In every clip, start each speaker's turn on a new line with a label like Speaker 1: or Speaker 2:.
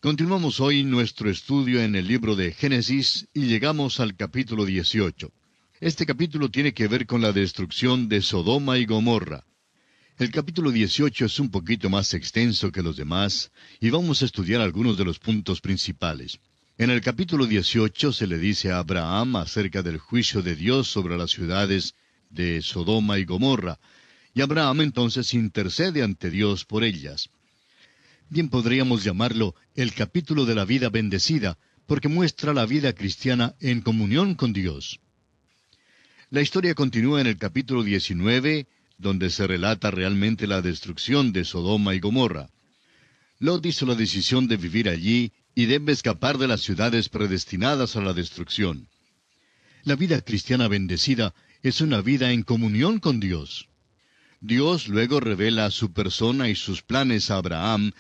Speaker 1: Continuamos hoy nuestro estudio en el libro de Génesis y llegamos al capítulo 18. Este capítulo tiene que ver con la destrucción de Sodoma y Gomorra. El capítulo 18 es un poquito más extenso que los demás y vamos a estudiar algunos de los puntos principales. En el capítulo 18 se le dice a Abraham acerca del juicio de Dios sobre las ciudades de Sodoma y Gomorra, y Abraham entonces intercede ante Dios por ellas. Bien podríamos llamarlo el capítulo de la vida bendecida, porque muestra la vida cristiana en comunión con Dios. La historia continúa en el capítulo 19, donde se relata realmente la destrucción de Sodoma y Gomorra. Lot hizo la decisión de vivir allí y debe escapar de las ciudades predestinadas a la destrucción. La vida cristiana bendecida es una vida en comunión con Dios. Dios luego revela su persona y sus planes a Abraham,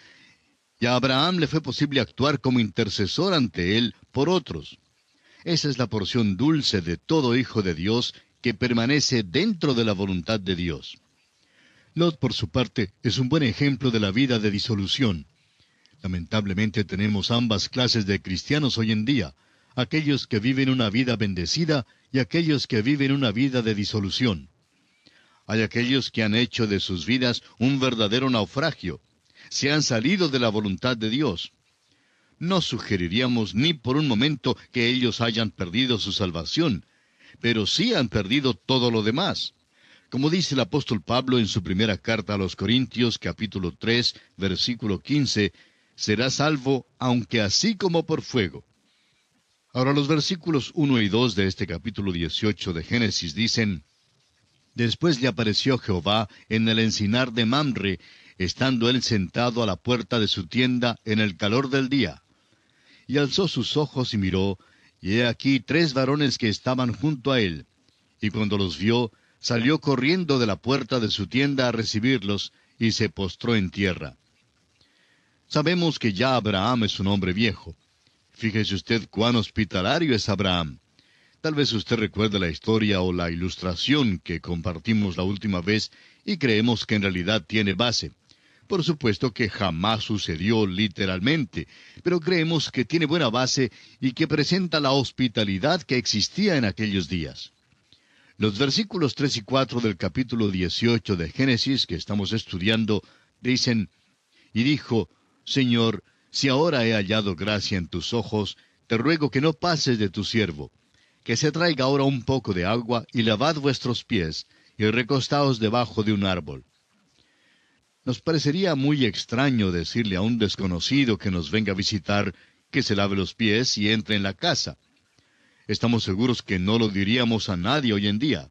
Speaker 1: y a Abraham le fue posible actuar como intercesor ante él por otros. Esa es la porción dulce de todo hijo de Dios que permanece dentro de la voluntad de Dios. Lot, por su parte, es un buen ejemplo de la vida de disolución. Lamentablemente tenemos ambas clases de cristianos hoy en día, aquellos que viven una vida bendecida y aquellos que viven una vida de disolución. Hay aquellos que han hecho de sus vidas un verdadero naufragio. Se han salido de la voluntad de Dios. No sugeriríamos ni por un momento que ellos hayan perdido su salvación, pero sí han perdido todo lo demás. Como dice el apóstol Pablo en su primera carta a los Corintios, capítulo 3, versículo 15, será salvo, aunque así como por fuego. Ahora los versículos 1 y 2 de este capítulo 18 de Génesis dicen: Después le apareció Jehová en el encinar de Mamre, estando él sentado a la puerta de su tienda en el calor del día. Y alzó sus ojos y miró, y he aquí 3 varones que estaban junto a él. Y cuando los vio, salió corriendo de la puerta de su tienda a recibirlos, y se postró en tierra. Sabemos que ya Abraham es un hombre viejo. Fíjese usted cuán hospitalario es Abraham. Tal vez usted recuerde la historia o la ilustración que compartimos la última vez y creemos que en realidad tiene base. Por supuesto que jamás sucedió literalmente, pero creemos que tiene buena base y que presenta la hospitalidad que existía en aquellos días. Los versículos 3 y 4 del capítulo 18 de Génesis que estamos estudiando dicen: Y dijo: Señor, si ahora he hallado gracia en tus ojos, te ruego que no pases de tu siervo. Que se traiga ahora un poco de agua, y lavad vuestros pies, y recostaos debajo de un árbol. Nos parecería muy extraño decirle a un desconocido que nos venga a visitar que se lave los pies y entre en la casa. Estamos seguros que no lo diríamos a nadie hoy en día.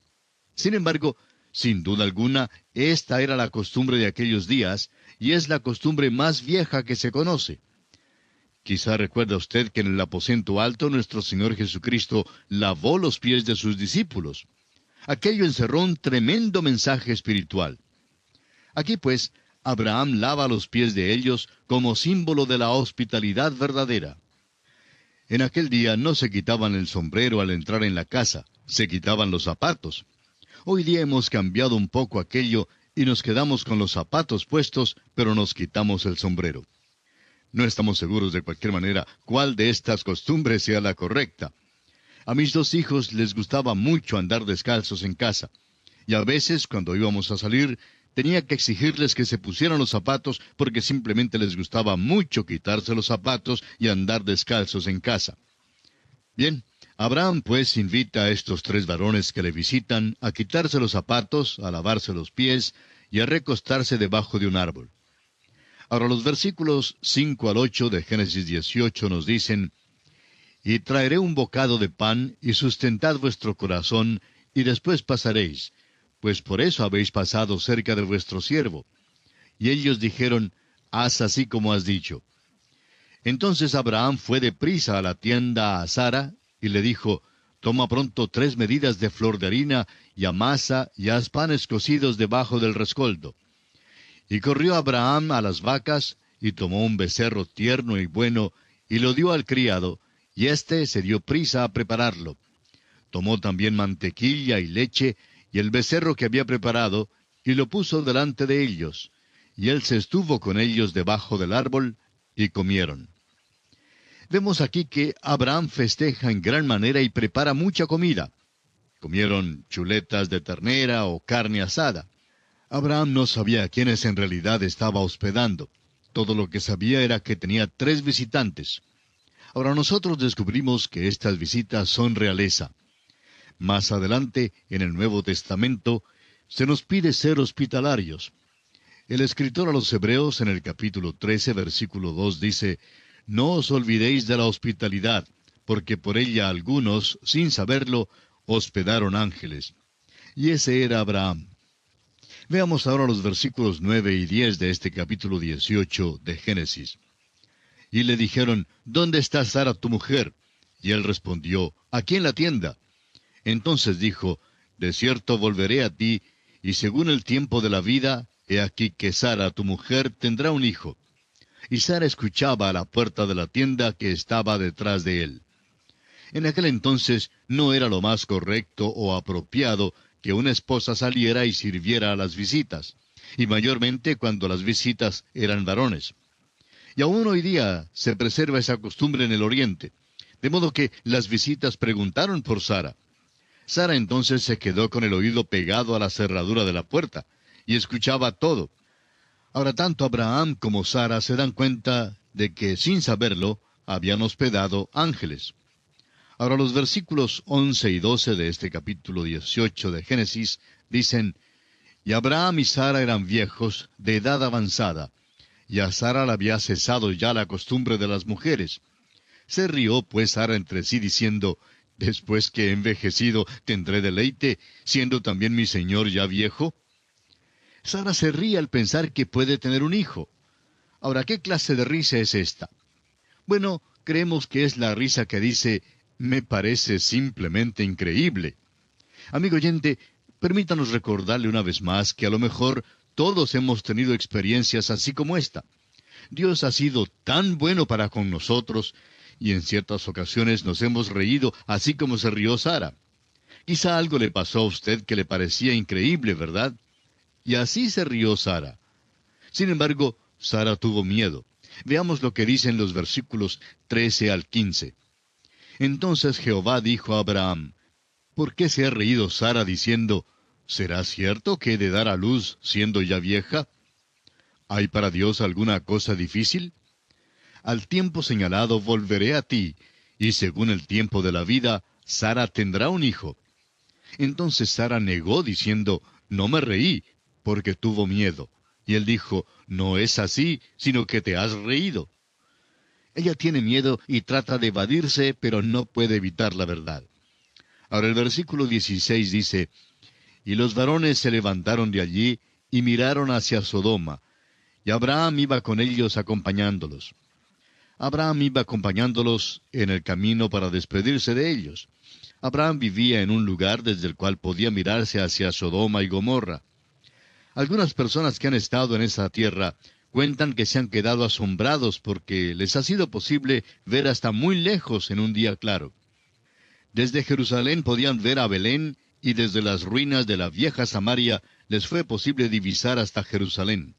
Speaker 1: Sin embargo, sin duda alguna, esta era la costumbre de aquellos días, y es la costumbre más vieja que se conoce. Quizá recuerda usted que en el aposento alto nuestro Señor Jesucristo lavó los pies de sus discípulos. Aquello encerró un tremendo mensaje espiritual. Aquí pues, Abraham lava los pies de ellos como símbolo de la hospitalidad verdadera. En aquel día no se quitaban el sombrero al entrar en la casa, se quitaban los zapatos. Hoy día hemos cambiado un poco aquello y nos quedamos con los zapatos puestos, pero nos quitamos el sombrero. No estamos seguros de cualquier manera cuál de estas costumbres sea la correcta. A mis 2 hijos les gustaba mucho andar descalzos en casa, y a veces cuando íbamos a salir tenía que exigirles que se pusieran los zapatos porque simplemente les gustaba mucho quitarse los zapatos y andar descalzos en casa. Bien, Abraham pues invita a estos 3 varones que le visitan a quitarse los zapatos, a lavarse los pies y a recostarse debajo de un árbol. Ahora los versículos 5 al 8 de Génesis 18 nos dicen: Y traeré un bocado de pan, y sustentad vuestro corazón, y después pasaréis, pues por eso habéis pasado cerca de vuestro siervo. Y ellos dijeron: Haz así como has dicho. Entonces Abraham fue deprisa a la tienda a Sara, y le dijo: Toma pronto 3 medidas de flor de harina, y amasa, y haz panes cocidos debajo del rescoldo. Y corrió Abraham a las vacas, y tomó un becerro tierno y bueno, y lo dio al criado, y éste se dio prisa a prepararlo. Tomó también mantequilla y leche, y el becerro que había preparado, y lo puso delante de ellos. Y él se estuvo con ellos debajo del árbol, y comieron. Vemos aquí que Abraham festeja en gran manera y prepara mucha comida. Comieron chuletas de ternera o carne asada. Abraham no sabía a quiénes en realidad estaba hospedando. Todo lo que sabía era que tenía 3 visitantes. Ahora nosotros descubrimos que estas visitas son realeza. Más adelante, en el Nuevo Testamento, se nos pide ser hospitalarios. El escritor a los Hebreos en el capítulo 13, versículo 2 dice, «No os olvidéis de la hospitalidad, porque por ella algunos, sin saberlo, hospedaron ángeles». Y ese era Abraham. Veamos ahora los versículos 9 y 10 de este capítulo 18 de Génesis. Y le dijeron, ¿dónde está Sara tu mujer? Y él respondió, aquí en la tienda. Entonces dijo, de cierto volveré a ti, y según el tiempo de la vida, he aquí que Sara tu mujer tendrá un hijo. Y Sara escuchaba a la puerta de la tienda que estaba detrás de él. En aquel entonces no era lo más correcto o apropiado que una esposa saliera y sirviera a las visitas, y mayormente cuando las visitas eran varones. Y aún hoy día se preserva esa costumbre en el Oriente, de modo que las visitas preguntaron por Sara. Sara entonces se quedó con el oído pegado a la cerradura de la puerta, y escuchaba todo. Ahora tanto Abraham como Sara se dan cuenta de que, sin saberlo, habían hospedado ángeles. Ahora los versículos 11 y 12 de este capítulo 18 de Génesis dicen, «Y Abraham y Sara eran viejos, de edad avanzada, y a Sara le había cesado ya la costumbre de las mujeres. Se rió pues Sara entre sí diciendo, «Después que he envejecido tendré deleite, siendo también mi señor ya viejo». Sara se ríe al pensar que puede tener un hijo. Ahora, ¿qué clase de risa es esta? Bueno, creemos que es la risa que dice, «Me parece simplemente increíble». Amigo oyente, permítanos recordarle una vez más que a lo mejor todos hemos tenido experiencias así como esta. Dios ha sido tan bueno para con nosotros, y en ciertas ocasiones nos hemos reído así como se rió Sara. Quizá algo le pasó a usted que le parecía increíble, ¿verdad? Y así se rió Sara. Sin embargo, Sara tuvo miedo. Veamos lo que dicen los versículos 13 al 15. Entonces Jehová dijo a Abraham, ¿por qué se ha reído Sara diciendo, ¿será cierto que he de dar a luz siendo ya vieja? ¿Hay para Dios alguna cosa difícil? Al tiempo señalado volveré a ti, y según el tiempo de la vida, Sara tendrá un hijo. Entonces Sara negó diciendo, no me reí, porque tuvo miedo. Y él dijo, no es así, sino que te has reído. Ella tiene miedo y trata de evadirse, pero no puede evitar la verdad. Ahora el versículo 16 dice, y los varones se levantaron de allí y miraron hacia Sodoma, y Abraham iba con ellos acompañándolos. Abraham iba acompañándolos en el camino para despedirse de ellos. Abraham vivía en un lugar desde el cual podía mirarse hacia Sodoma y Gomorra. Algunas personas que han estado en esa tierra cuentan que se han quedado asombrados porque les ha sido posible ver hasta muy lejos en un día claro. Desde Jerusalén podían ver a Belén y desde las ruinas de la vieja Samaria les fue posible divisar hasta Jerusalén.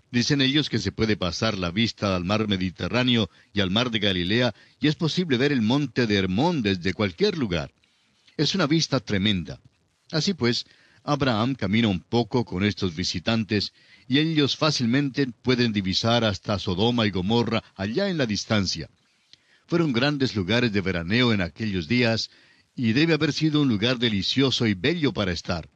Speaker 1: Dicen ellos que se puede pasar la vista al mar Mediterráneo y al mar de Galilea y es posible ver el monte de Hermón desde cualquier lugar. Es una vista tremenda. Así pues, Abraham camina un poco con estos visitantes y ellos fácilmente pueden divisar hasta Sodoma y Gomorra allá en la distancia. Fueron grandes lugares de veraneo en aquellos días y debe haber sido un lugar delicioso y bello para estar.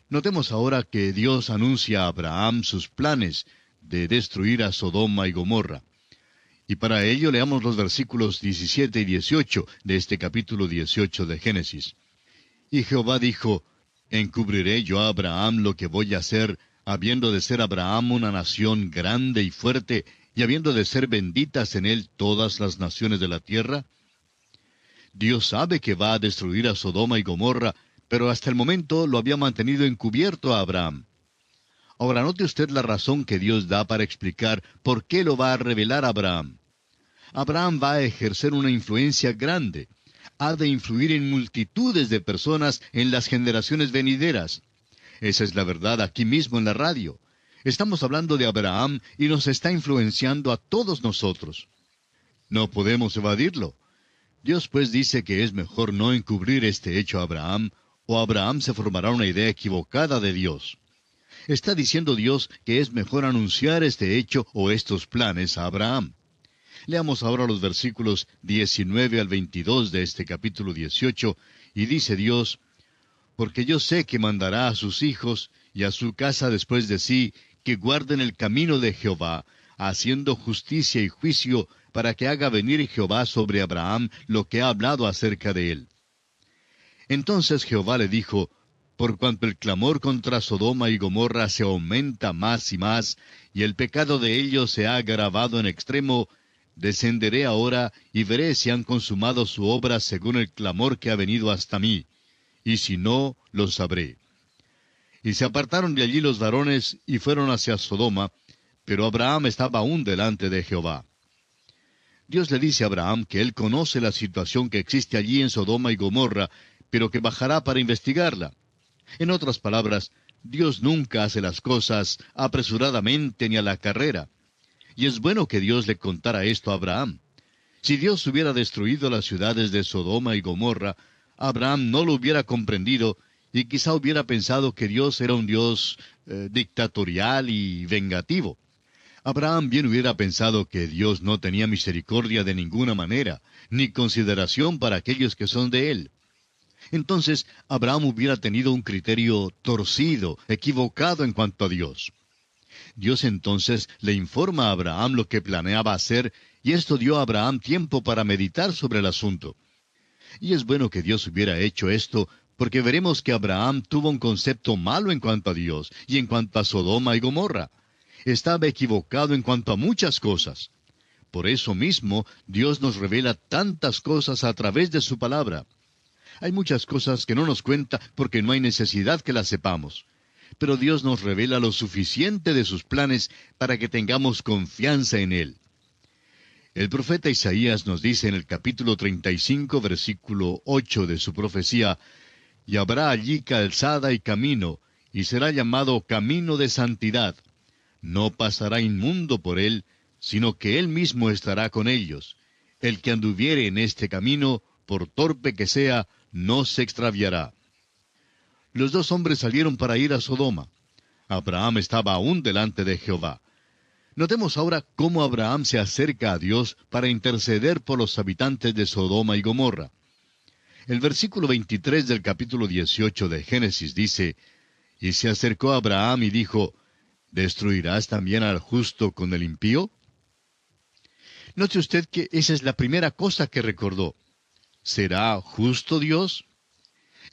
Speaker 1: Notemos ahora que Dios anuncia a Abraham sus planes de destruir a Sodoma y Gomorra. Y para ello leamos los versículos 17 y 18 de este capítulo 18 de Génesis. Y Jehová dijo, ¿encubriré yo a Abraham lo que voy a hacer, habiendo de ser Abraham una nación grande y fuerte, y habiendo de ser benditas en él todas las naciones de la tierra? Dios sabe que va a destruir a Sodoma y Gomorra, pero hasta el momento lo había mantenido encubierto a Abraham. Ahora note usted la razón que Dios da para explicar por qué lo va a revelar a Abraham. Abraham va a ejercer una influencia grande. Ha de influir en multitudes de personas en las generaciones venideras. Esa es la verdad aquí mismo en la radio. Estamos hablando de Abraham y nos está influenciando a todos nosotros. No podemos evadirlo. Dios pues dice que es mejor no encubrir este hecho a Abraham, o Abraham se formará una idea equivocada de Dios. Está diciendo Dios que es mejor anunciar este hecho o estos planes a Abraham. Leamos ahora los versículos 19 al 22 de este capítulo 18, y dice Dios, porque yo sé que mandará a sus hijos y a su casa después de sí, que guarden el camino de Jehová, haciendo justicia y juicio, para que haga venir Jehová sobre Abraham lo que ha hablado acerca de él. Entonces Jehová le dijo, por cuanto el clamor contra Sodoma y Gomorra se aumenta más y más, y el pecado de ellos se ha agravado en extremo, descenderé ahora y veré si han consumado su obra según el clamor que ha venido hasta mí, y si no, lo sabré. Y se apartaron de allí los varones y fueron hacia Sodoma, pero Abraham estaba aún delante de Jehová. Dios le dice a Abraham que él conoce la situación que existe allí en Sodoma y Gomorra, pero que bajará para investigarla. En otras palabras, Dios nunca hace las cosas apresuradamente ni a la carrera. Y es bueno que Dios le contara esto a Abraham. Si Dios hubiera destruido las ciudades de Sodoma y Gomorra, Abraham no lo hubiera comprendido y quizá hubiera pensado que Dios era un Dios dictatorial y vengativo. Abraham bien hubiera pensado que Dios no tenía misericordia de ninguna manera, ni consideración para aquellos que son de él. Entonces, Abraham hubiera tenido un criterio torcido, equivocado en cuanto a Dios. Dios entonces le informa a Abraham lo que planeaba hacer, y esto dio a Abraham tiempo para meditar sobre el asunto. Y es bueno que Dios hubiera hecho esto, porque veremos que Abraham tuvo un concepto malo en cuanto a Dios, y en cuanto a Sodoma y Gomorra. Estaba equivocado en cuanto a muchas cosas. Por eso mismo, Dios nos revela tantas cosas a través de su palabra. Hay muchas cosas que no nos cuenta porque no hay necesidad que las sepamos. Pero Dios nos revela lo suficiente de sus planes para que tengamos confianza en Él. El profeta Isaías nos dice en el capítulo 35, versículo 8 de su profecía, «Y habrá allí calzada y camino, y será llamado camino de santidad. No pasará inmundo por él, sino que él mismo estará con ellos. El que anduviere en este camino, por torpe que sea, no se extraviará». Los dos hombres salieron para ir a Sodoma. Abraham estaba aún delante de Jehová. Notemos ahora cómo Abraham se acerca a Dios para interceder por los habitantes de Sodoma y Gomorra. El versículo 23 del capítulo 18 de Génesis dice, «Y se acercó a Abraham y dijo, ¿destruirás también al justo con el impío?». Note usted que esa es la primera cosa que recordó. ¿Será justo Dios?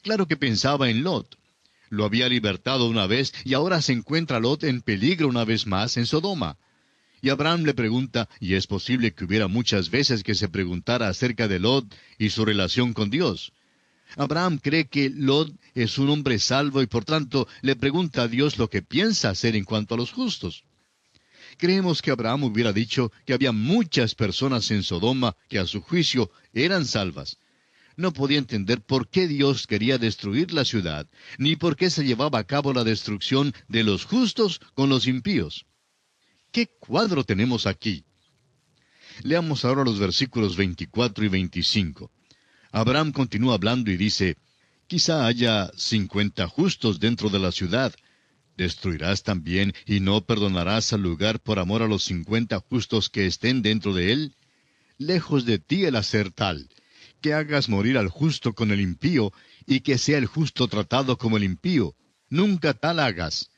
Speaker 1: Claro que pensaba en Lot. Lo había libertado una vez y ahora se encuentra Lot en peligro una vez más en Sodoma. Y Abraham le pregunta, y es posible que hubiera muchas veces que se preguntara acerca de Lot y su relación con Dios. Abraham cree que Lot es un hombre salvo y por tanto le pregunta a Dios lo que piensa hacer en cuanto a los justos. Creemos que Abraham hubiera dicho que había muchas personas en Sodoma que a su juicio eran salvas. No podía entender por qué Dios quería destruir la ciudad, ni por qué se llevaba a cabo la destrucción de los justos con los impíos. ¿Qué cuadro tenemos aquí? Leamos ahora los versículos 24 y 25. Abraham continúa hablando y dice, «Quizá haya 50 justos dentro de la ciudad. ¿Destruirás también y no perdonarás al lugar por amor a los 50 justos que estén dentro de él? Lejos de ti el hacer tal, que hagas morir al justo con el impío, y que sea el justo tratado como el impío. Nunca tal hagas.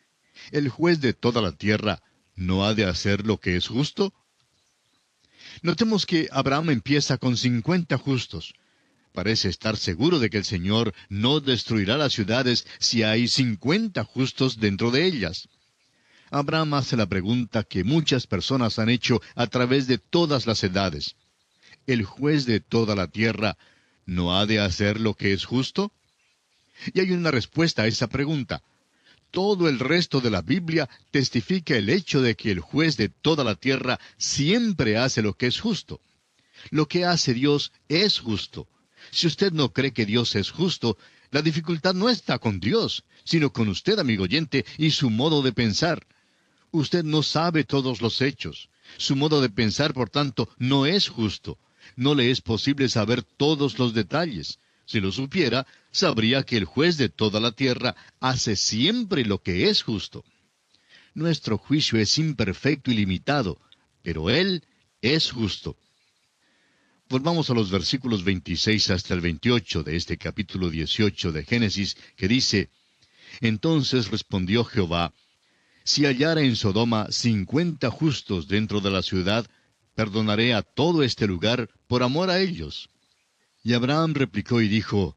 Speaker 1: El juez de toda la tierra ¿no ha de hacer lo que es justo?». Notemos que Abraham empieza con 50 justos. Parece estar seguro de que el Señor no destruirá las ciudades si hay 50 justos dentro de ellas. Abraham hace la pregunta que muchas personas han hecho a través de todas las edades. ¿El juez de toda la tierra no ha de hacer lo que es justo? Y hay una respuesta a esa pregunta. Todo el resto de la Biblia testifica el hecho de que el juez de toda la tierra siempre hace lo que es justo. Lo que hace Dios es justo. Si usted no cree que Dios es justo, la dificultad no está con Dios, sino con usted, amigo oyente, y su modo de pensar. Usted no sabe todos los hechos. Su modo de pensar, por tanto, no es justo. No le es posible saber todos los detalles. Si lo supiera, sabría que el juez de toda la tierra hace siempre lo que es justo. Nuestro juicio es imperfecto y limitado, pero Él es justo. Volvamos a los versículos 26 hasta el 28 de este capítulo 18 de Génesis, que dice: Entonces respondió Jehová: Si hallara en Sodoma 50 justos dentro de la ciudad, perdonaré a todo este lugar por amor a ellos. Y Abraham replicó y dijo: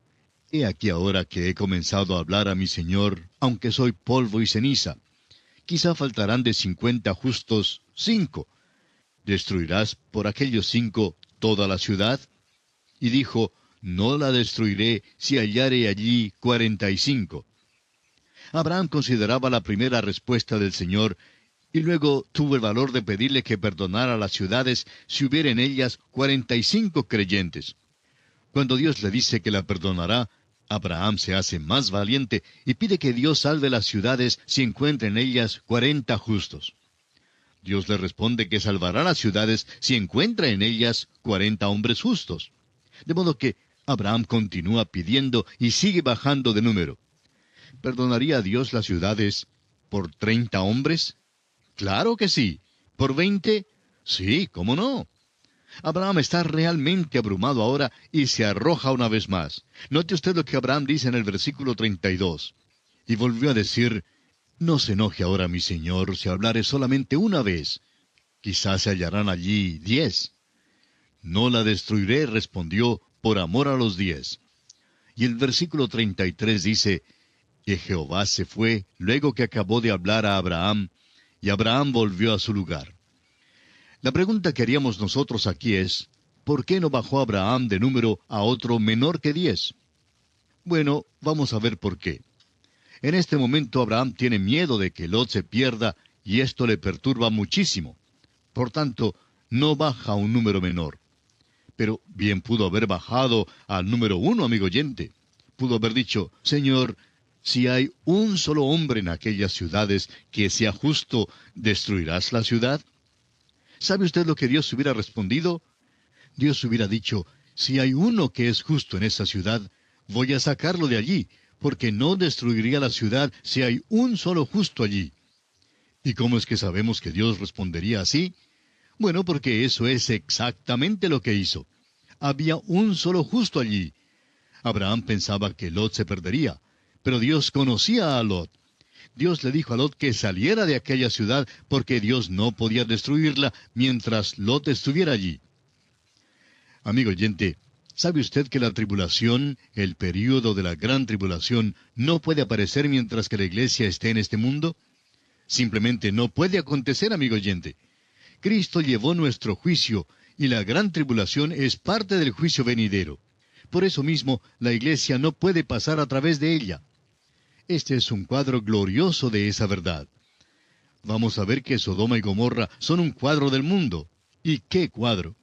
Speaker 1: He aquí ahora que he comenzado a hablar a mi Señor, aunque soy polvo y ceniza. Quizá faltarán de 50 justos 5. ¿Destruirás por aquellos 5 toda la ciudad? Y dijo: No la destruiré si hallare allí 45. Abraham consideraba la primera respuesta del Señor, y luego tuvo el valor de pedirle que perdonara las ciudades si hubiera en ellas 45 creyentes. Cuando Dios le dice que la perdonará, Abraham se hace más valiente y pide que Dios salve las ciudades si encuentra en ellas 40 justos. Dios le responde que salvará las ciudades si encuentra en ellas 40 hombres justos. De modo que Abraham continúa pidiendo y sigue bajando de número. ¿Perdonaría Dios las ciudades por 30 hombres? Claro que sí. ¿Por 20? Sí, ¿cómo no? Abraham está realmente abrumado ahora y se arroja una vez más. Note usted lo que Abraham dice en el versículo 32. Y volvió a decir: No se enoje ahora mi señor si hablare solamente una vez. Quizás se hallarán allí 10. No la destruiré, respondió, por amor a los 10. Y el versículo 33 dice: Que Jehová se fue luego que acabó de hablar a Abraham, y Abraham volvió a su lugar. La pregunta que haríamos nosotros aquí es: ¿por qué no bajó Abraham de número a otro menor que 10? Bueno, vamos a ver por qué. En este momento Abraham tiene miedo de que Lot se pierda, y esto le perturba muchísimo. Por tanto, no baja a un número menor. Pero bien pudo haber bajado al número 1, amigo oyente. Pudo haber dicho: Señor, si hay un solo hombre en aquellas ciudades que sea justo, ¿destruirás la ciudad? ¿Sabe usted lo que Dios hubiera respondido? Dios hubiera dicho: si hay uno que es justo en esa ciudad, voy a sacarlo de allí, porque no destruiría la ciudad si hay un solo justo allí. ¿Y cómo es que sabemos que Dios respondería así? Bueno, porque eso es exactamente lo que hizo. Había un solo justo allí. Abraham pensaba que Lot se perdería, pero Dios conocía a Lot. Dios le dijo a Lot que saliera de aquella ciudad porque Dios no podía destruirla mientras Lot estuviera allí. Amigo oyente, ¿sabe usted que la tribulación, el período de la gran tribulación, no puede aparecer mientras que la iglesia esté en este mundo? Simplemente no puede acontecer, amigo oyente. Cristo llevó nuestro juicio, y la gran tribulación es parte del juicio venidero. Por eso mismo, la iglesia no puede pasar a través de ella. Este es un cuadro glorioso de esa verdad. Vamos a ver que Sodoma y Gomorra son un cuadro del mundo. ¿Y qué cuadro?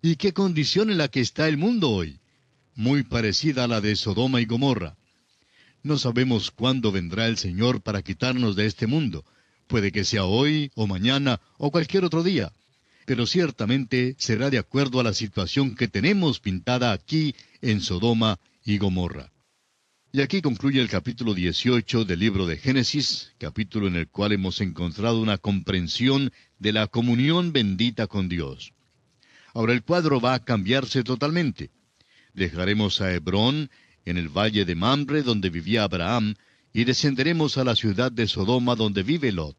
Speaker 1: ¿Y qué condición en la que está el mundo hoy? Muy parecida a la de Sodoma y Gomorra. No sabemos cuándo vendrá el Señor para quitarnos de este mundo. Puede que sea hoy, o mañana, o cualquier otro día. Pero ciertamente será de acuerdo a la situación que tenemos pintada aquí en Sodoma y Gomorra. Y aquí concluye el capítulo 18 del libro de Génesis, capítulo en el cual hemos encontrado una comprensión de la comunión bendita con Dios. Ahora el cuadro va a cambiarse totalmente. Dejaremos a Hebrón, en el valle de Mamre, donde vivía Abraham, y descenderemos a la ciudad de Sodoma, donde vive Lot.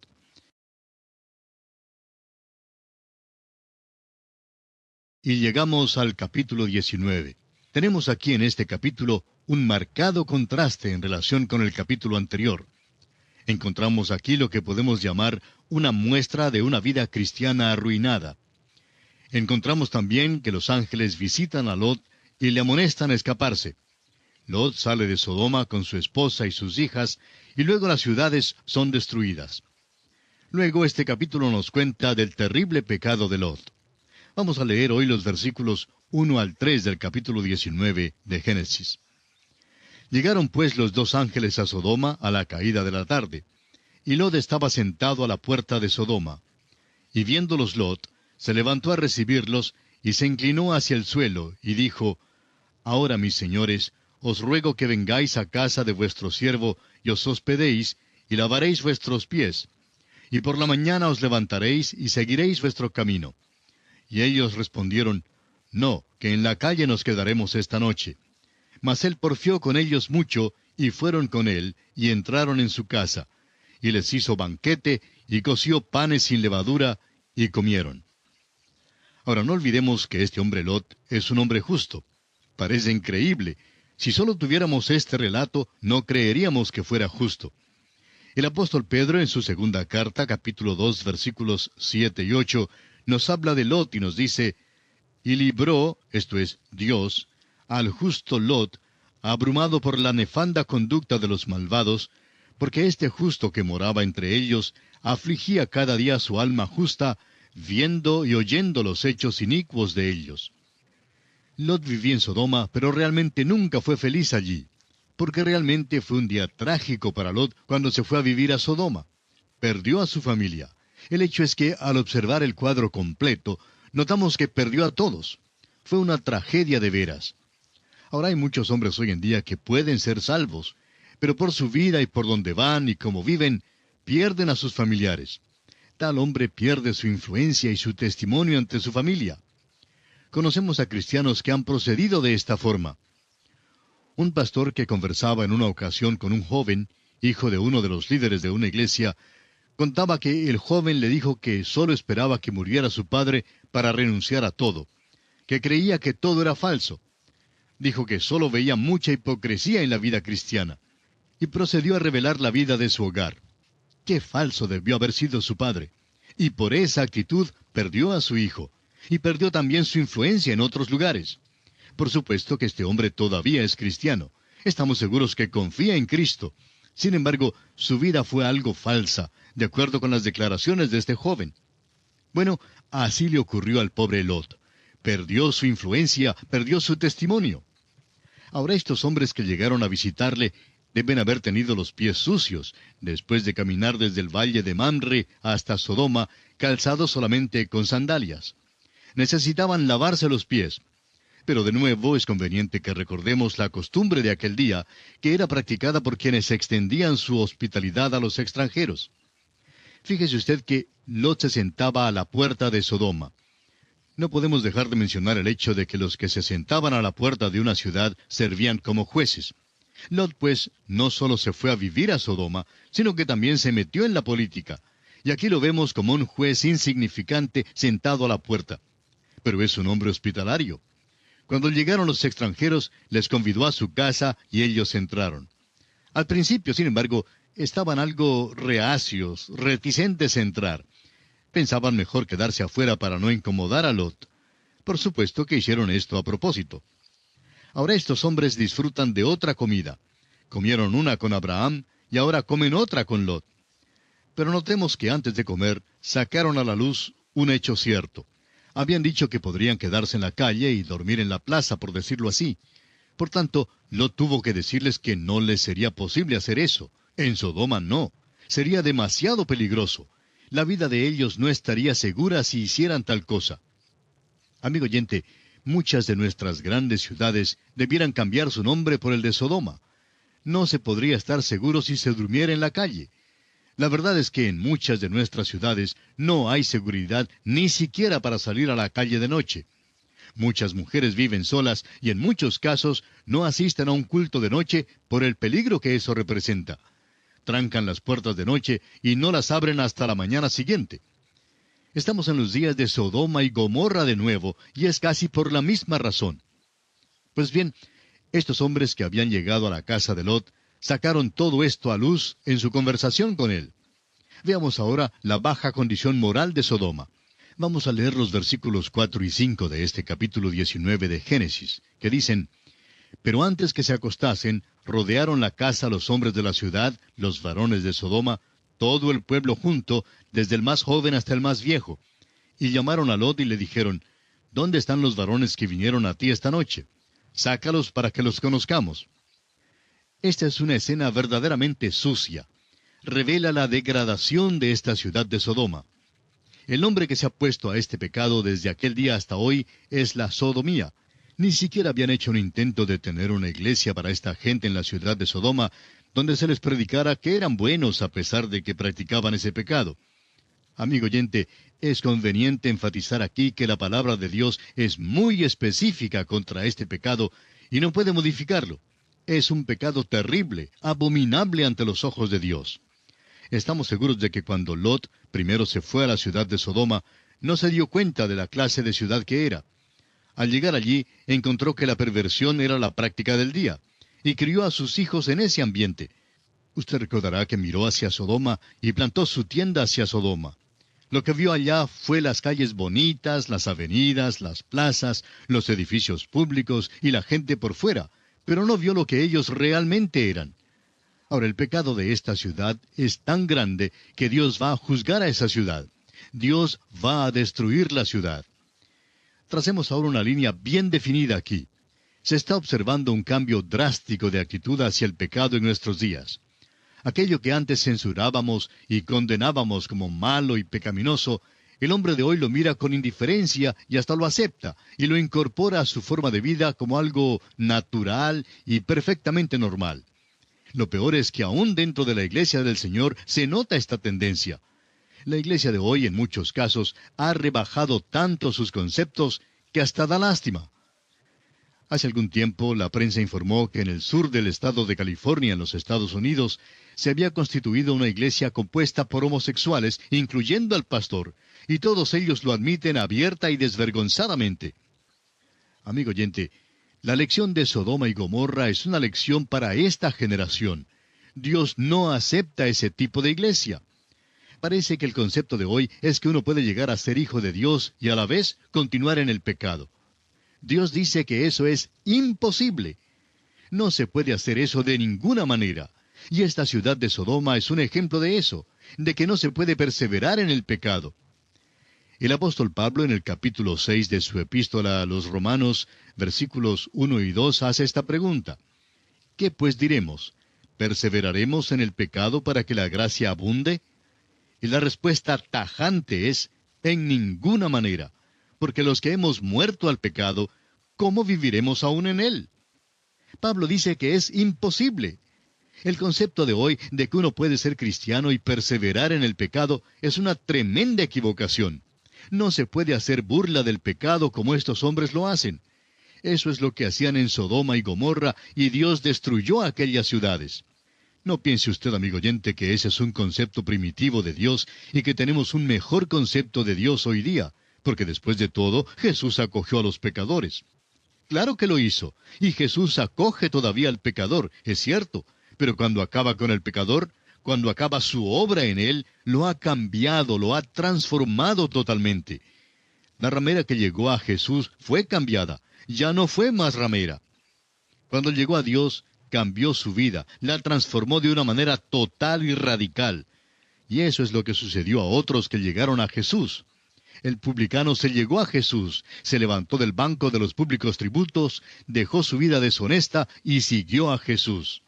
Speaker 1: Y llegamos al capítulo 19. Tenemos aquí en este capítulo un marcado contraste en relación con el capítulo anterior. Encontramos aquí lo que podemos llamar una muestra de una vida cristiana arruinada. Encontramos también que los ángeles visitan a Lot y le amonestan a escaparse. Lot sale de Sodoma con su esposa y sus hijas, y luego las ciudades son destruidas. Luego este capítulo nos cuenta del terrible pecado de Lot. Vamos a leer hoy los versículos 1 al 3 del capítulo 19 de Génesis. Llegaron pues los dos ángeles a Sodoma a la caída de la tarde, y Lot estaba sentado a la puerta de Sodoma. Y viéndolos Lot, se levantó a recibirlos, y se inclinó hacia el suelo, y dijo, Ahora, mis señores, os ruego que vengáis a casa de vuestro siervo, y os hospedéis, y lavaréis vuestros pies, y por la mañana os levantaréis, y seguiréis vuestro camino. Y ellos respondieron, No, que en la calle nos quedaremos esta noche. Mas él porfió con ellos mucho, y fueron con él, y entraron en su casa. Y les hizo banquete, y coció panes sin levadura, y comieron. Ahora, no olvidemos que este hombre Lot es un hombre justo. Parece increíble. Si solo tuviéramos este relato, no creeríamos que fuera justo. El apóstol Pedro, en su segunda carta, capítulo 2, versículos 7 y 8, nos habla de Lot y nos dice, Y libró, esto es, Dios, al justo Lot, abrumado por la nefanda conducta de los malvados, porque este justo que moraba entre ellos, afligía cada día su alma justa, viendo y oyendo los hechos inicuos de ellos. Lot vivía en Sodoma, pero realmente nunca fue feliz allí, porque realmente fue un día trágico para Lot cuando se fue a vivir a Sodoma. Perdió a su familia. El hecho es que, al observar el cuadro completo, notamos que perdió a todos. Fue una tragedia de veras. Ahora hay muchos hombres hoy en día que pueden ser salvos, pero por su vida y por donde van y cómo viven, pierden a sus familiares. Tal hombre pierde su influencia y su testimonio ante su familia. Conocemos a cristianos que han procedido de esta forma. Un pastor que conversaba en una ocasión con un joven, hijo de uno de los líderes de una iglesia, contaba que el joven le dijo que solo esperaba que muriera su padre para renunciar a todo, que creía que todo era falso. Dijo que solo veía mucha hipocresía en la vida cristiana, y procedió a revelar la vida de su hogar. Qué falso debió haber sido su padre. Y por esa actitud perdió a su hijo, y perdió también su influencia en otros lugares. Por supuesto que este hombre todavía es cristiano. Estamos seguros que confía en Cristo. Sin embargo, su vida fue algo falsa, de acuerdo con las declaraciones de este joven. Bueno, así le ocurrió al pobre Lot. Perdió su influencia, perdió su testimonio. Ahora estos hombres que llegaron a visitarle deben haber tenido los pies sucios, después de caminar desde el valle de Mamre hasta Sodoma, calzados solamente con sandalias. Necesitaban lavarse los pies. Pero de nuevo es conveniente que recordemos la costumbre de aquel día, que era practicada por quienes extendían su hospitalidad a los extranjeros. Fíjese usted que Lot se sentaba a la puerta de Sodoma. No podemos dejar de mencionar el hecho de que los que se sentaban a la puerta de una ciudad servían como jueces. Lot, pues, no solo se fue a vivir a Sodoma, sino que también se metió en la política. Y aquí lo vemos como un juez insignificante sentado a la puerta. Pero es un hombre hospitalario. Cuando llegaron los extranjeros, les convidó a su casa y ellos entraron. Al principio, sin embargo, estaban algo reacios, reticentes a entrar. Pensaban mejor quedarse afuera para no incomodar a Lot. Por supuesto que hicieron esto a propósito. Ahora estos hombres disfrutan de otra comida. Comieron una con Abraham y ahora comen otra con Lot. Pero notemos que antes de comer sacaron a la luz un hecho cierto. Habían dicho que podrían quedarse en la calle y dormir en la plaza, por decirlo así. Por tanto, Lot tuvo que decirles que no les sería posible hacer eso. En Sodoma no. Sería demasiado peligroso. La vida de ellos no estaría segura si hicieran tal cosa. Amigo oyente, muchas de nuestras grandes ciudades debieran cambiar su nombre por el de Sodoma. No se podría estar seguro si se durmiera en la calle. La verdad es que en muchas de nuestras ciudades no hay seguridad ni siquiera para salir a la calle de noche. Muchas mujeres viven solas y en muchos casos no asisten a un culto de noche por el peligro que eso representa. Trancan las puertas de noche y no las abren hasta la mañana siguiente. Estamos en los días de Sodoma y Gomorra de nuevo, y es casi por la misma razón. Pues bien, estos hombres que habían llegado a la casa de Lot sacaron todo esto a luz en su conversación con él. Veamos ahora la baja condición moral de Sodoma. Vamos a leer los versículos 4 y 5 de este capítulo 19 de Génesis, que dicen, Pero antes que se acostasen, rodearon la casa los hombres de la ciudad, los varones de Sodoma, todo el pueblo junto, desde el más joven hasta el más viejo. Y llamaron a Lot y le dijeron, ¿Dónde están los varones que vinieron a ti esta noche? Sácalos para que los conozcamos. Esta es una escena verdaderamente sucia. Revela la degradación de esta ciudad de Sodoma. El nombre que se ha puesto a este pecado desde aquel día hasta hoy es la sodomía. Ni siquiera habían hecho un intento de tener una iglesia para esta gente en la ciudad de Sodoma, donde se les predicara que eran buenos a pesar de que practicaban ese pecado. Amigo oyente, es conveniente enfatizar aquí que la palabra de Dios es muy específica contra este pecado y no puede modificarlo. Es un pecado terrible, abominable ante los ojos de Dios. Estamos seguros de que cuando Lot primero se fue a la ciudad de Sodoma, no se dio cuenta de la clase de ciudad que era. Al llegar allí, encontró que la perversión era la práctica del día, y crió a sus hijos en ese ambiente. Usted recordará que miró hacia Sodoma y plantó su tienda hacia Sodoma. Lo que vio allá fue las calles bonitas, las avenidas, las plazas, los edificios públicos y la gente por fuera, pero no vio lo que ellos realmente eran. Ahora, el pecado de esta ciudad es tan grande que Dios va a juzgar a esa ciudad. Dios va a destruir la ciudad. Tracemos ahora una línea bien definida aquí. Se está observando un cambio drástico de actitud hacia el pecado en nuestros días. Aquello que antes censurábamos y condenábamos como malo y pecaminoso, el hombre de hoy lo mira con indiferencia y hasta lo acepta, y lo incorpora a su forma de vida como algo natural y perfectamente normal. Lo peor es que aún dentro de la iglesia del Señor se nota esta tendencia. La iglesia de hoy, en muchos casos, ha rebajado tanto sus conceptos que hasta da lástima. Hace algún tiempo, la prensa informó que en el sur del estado de California, en los Estados Unidos, se había constituido una iglesia compuesta por homosexuales, incluyendo al pastor, y todos ellos lo admiten abierta y desvergonzadamente. Amigo oyente, la lección de Sodoma y Gomorra es una lección para esta generación. Dios no acepta ese tipo de iglesia. Parece que el concepto de hoy es que uno puede llegar a ser hijo de Dios y a la vez continuar en el pecado. Dios dice que eso es imposible. No se puede hacer eso de ninguna manera. Y esta ciudad de Sodoma es un ejemplo de eso, de que no se puede perseverar en el pecado. El apóstol Pablo en el capítulo 6 de su epístola a los Romanos, versículos 1 y 2, hace esta pregunta. ¿Qué pues diremos? ¿Perseveraremos en el pecado para que la gracia abunde? Y la respuesta tajante es, en ninguna manera, porque los que hemos muerto al pecado, ¿cómo viviremos aún en él? Pablo dice que es imposible. El concepto de hoy de que uno puede ser cristiano y perseverar en el pecado es una tremenda equivocación. No se puede hacer burla del pecado como estos hombres lo hacen. Eso es lo que hacían en Sodoma y Gomorra, y Dios destruyó aquellas ciudades. No piense usted, amigo oyente, que ese es un concepto primitivo de Dios y que tenemos un mejor concepto de Dios hoy día, porque después de todo, Jesús acogió a los pecadores. Claro que lo hizo, y Jesús acoge todavía al pecador, es cierto, pero cuando acaba con el pecador, cuando acaba su obra en él, lo ha cambiado, lo ha transformado totalmente. La ramera que llegó a Jesús fue cambiada, ya no fue más ramera. Cuando llegó a Dios, cambió su vida, la transformó de una manera total y radical. Y eso es lo que sucedió a otros que llegaron a Jesús. El publicano se llegó a Jesús, se levantó del banco de los públicos tributos, dejó su vida deshonesta y siguió a Jesús.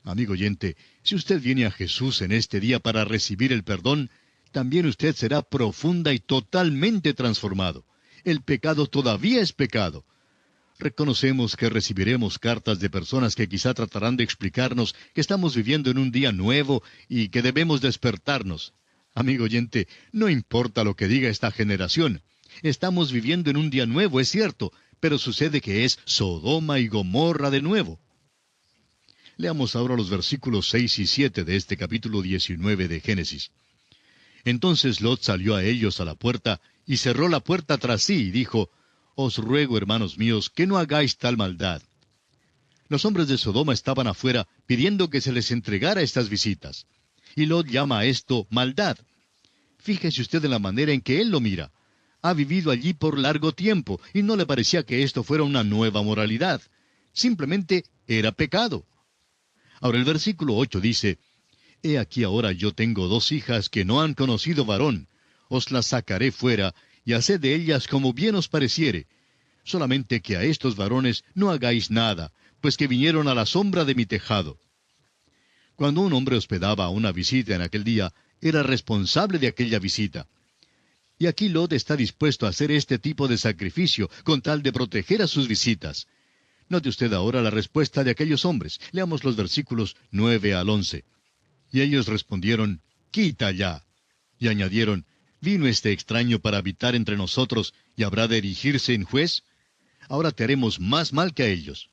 Speaker 1: Amigo oyente, si usted viene a Jesús en este día para recibir el perdón, también usted será profunda y totalmente transformado. El pecado todavía es pecado. Reconocemos que recibiremos cartas de personas que quizá tratarán de explicarnos que estamos viviendo en un día nuevo y que debemos despertarnos. Amigo oyente, no importa lo que diga esta generación. Estamos viviendo en un día nuevo, es cierto, pero sucede que es Sodoma y Gomorra de nuevo. Leamos ahora los versículos 6 y 7 de este capítulo 19 de Génesis. Entonces Lot salió a ellos a la puerta, y cerró la puerta tras sí, y dijo, Os ruego, hermanos míos, que no hagáis tal maldad. Los hombres de Sodoma estaban afuera, pidiendo que se les entregara estas visitas. Y Lot llama a esto maldad. Fíjese usted en la manera en que él lo mira. Ha vivido allí por largo tiempo, y no le parecía que esto fuera una nueva moralidad. Simplemente era pecado. Ahora el versículo 8 dice, He aquí ahora yo tengo 2 hijas que no han conocido varón. Os las sacaré fuera, y haced de ellas como bien os pareciere. Solamente que a estos varones no hagáis nada, pues que vinieron a la sombra de mi tejado. Cuando un hombre hospedaba a una visita en aquel día, era responsable de aquella visita. Y aquí Lot está dispuesto a hacer este tipo de sacrificio con tal de proteger a sus visitas. Note usted ahora la respuesta de aquellos hombres. Leamos los versículos 9 al 11. Y ellos respondieron, «Quita ya». Y añadieron, «¿Vino este extraño para habitar entre nosotros y habrá de erigirse en juez? Ahora te haremos más mal que a ellos».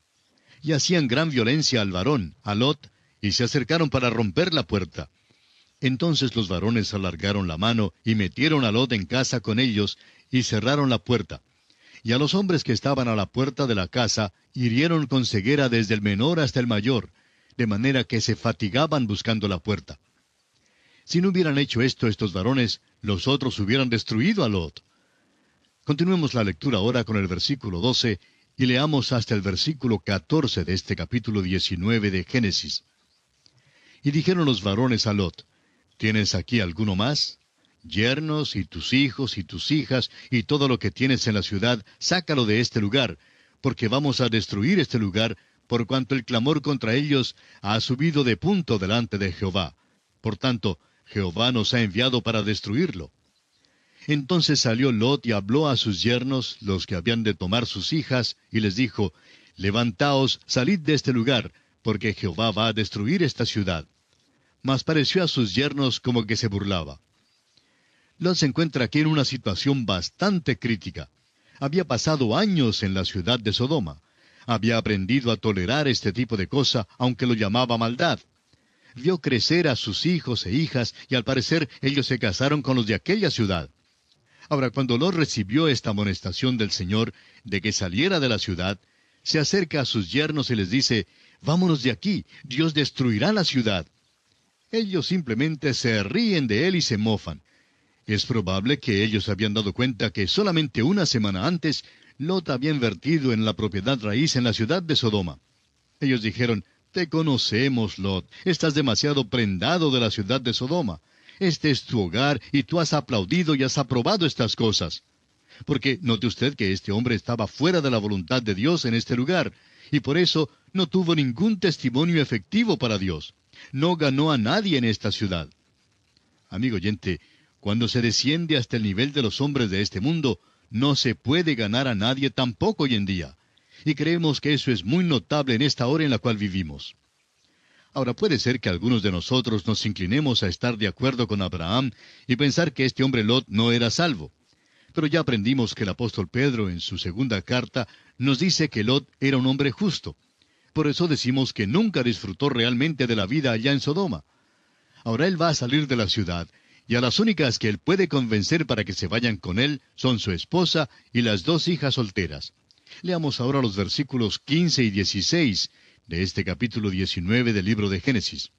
Speaker 1: Y hacían gran violencia al varón, a Lot, y se acercaron para romper la puerta. Entonces los varones alargaron la mano y metieron a Lot en casa con ellos y cerraron la puerta. Y a los hombres que estaban a la puerta de la casa hirieron con ceguera desde el menor hasta el mayor, de manera que se fatigaban buscando la puerta. Si no hubieran hecho esto estos varones, los otros hubieran destruido a Lot. Continuemos la lectura ahora con el versículo 12 y leamos hasta el versículo 14 de este capítulo 19 de Génesis. Y dijeron los varones a Lot, ¿tienes aquí alguno más? Yernos y tus hijos y tus hijas y todo lo que tienes en la ciudad, sácalo de este lugar, porque vamos a destruir este lugar, por cuanto el clamor contra ellos ha subido de punto delante de Jehová. Por tanto, Jehová nos ha enviado para destruirlo. Entonces salió Lot y habló a sus yernos, los que habían de tomar sus hijas, y les dijo, Levantaos, salid de este lugar, porque Jehová va a destruir esta ciudad. Mas pareció a sus yernos como que se burlaba. Lot se encuentra aquí en una situación bastante crítica. Había pasado años en la ciudad de Sodoma. Había aprendido a tolerar este tipo de cosa, aunque lo llamaba maldad. Vio crecer a sus hijos e hijas, y al parecer ellos se casaron con los de aquella ciudad. Ahora, cuando Lot recibió esta amonestación del Señor de que saliera de la ciudad, se acerca a sus yernos y les dice, «Vámonos de aquí, Dios destruirá la ciudad». Ellos simplemente se ríen de él y se mofan. Es probable que ellos habían dado cuenta que solamente una semana antes, Lot había invertido en la propiedad raíz en la ciudad de Sodoma. Ellos dijeron, «Te conocemos, Lot, estás demasiado prendado de la ciudad de Sodoma. Este es tu hogar y tú has aplaudido y has aprobado estas cosas». Porque note usted que este hombre estaba fuera de la voluntad de Dios en este lugar, y por eso no tuvo ningún testimonio efectivo para Dios. No ganó a nadie en esta ciudad. Amigo oyente, cuando se desciende hasta el nivel de los hombres de este mundo, no se puede ganar a nadie tampoco hoy en día. Y creemos que eso es muy notable en esta hora en la cual vivimos. Ahora puede ser que algunos de nosotros nos inclinemos a estar de acuerdo con Abraham y pensar que este hombre Lot no era salvo. Pero ya aprendimos que el apóstol Pedro en su segunda carta nos dice que Lot era un hombre justo. Por eso decimos que nunca disfrutó realmente de la vida allá en Sodoma. Ahora él va a salir de la ciudad, y a las únicas que él puede convencer para que se vayan con él son su esposa y las dos hijas solteras. Leamos ahora los versículos 15 y 16 de este capítulo 19 del libro de Génesis.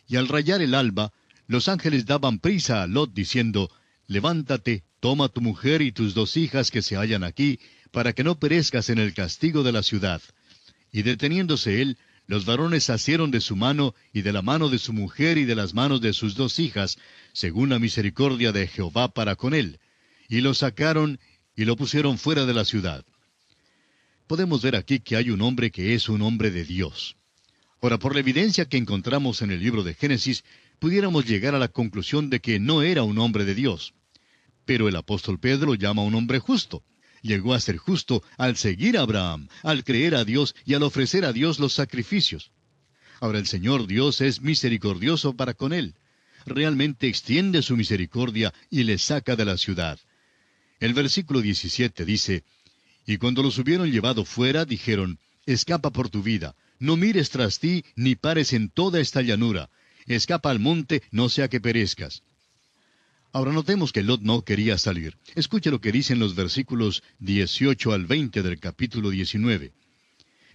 Speaker 1: Y al rayar el alba, los ángeles daban prisa a Lot diciendo, «Levántate, toma tu mujer y tus dos hijas que se hallan aquí, para que no perezcas en el castigo de la ciudad». Y deteniéndose él, los varones asieron de su mano y de la mano de su mujer y de las manos de sus dos hijas, según la misericordia de Jehová para con él, y lo sacaron y lo pusieron fuera de la ciudad. Podemos ver aquí que hay un hombre que es un hombre de Dios. Ahora, por la evidencia que encontramos en el libro de Génesis, pudiéramos llegar a la conclusión de que no era un hombre de Dios. Pero el apóstol Pedro lo llama un hombre justo. Llegó a ser justo al seguir a Abraham, al creer a Dios y al ofrecer a Dios los sacrificios. Ahora el Señor Dios es misericordioso para con él. Realmente extiende su misericordia y le saca de la ciudad. El versículo 17 dice, «Y cuando los hubieron llevado fuera, dijeron, escapa por tu vida, no mires tras ti, ni pares en toda esta llanura. Escapa al monte, no sea que perezcas». Ahora notemos que Lot no quería salir. Escuche lo que dicen los versículos 18 al 20 del capítulo 19.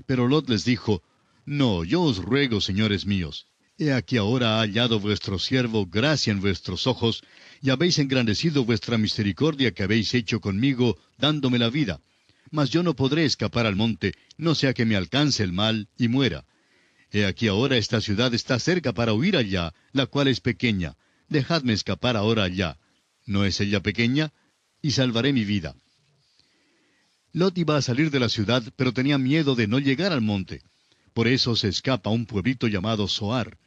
Speaker 1: Pero Lot les dijo, «No, yo os ruego, señores míos, he aquí ahora ha hallado vuestro siervo gracia en vuestros ojos, y habéis engrandecido vuestra misericordia que habéis hecho conmigo, dándome la vida. Mas yo no podré escapar al monte, no sea que me alcance el mal y muera. He aquí ahora esta ciudad está cerca para huir allá, la cual es pequeña. Dejadme escapar ahora allá. ¿No es ella pequeña? Y salvaré mi vida». Lot iba a salir de la ciudad, pero tenía miedo de no llegar al monte. Por eso se escapa a un pueblito llamado Zoar.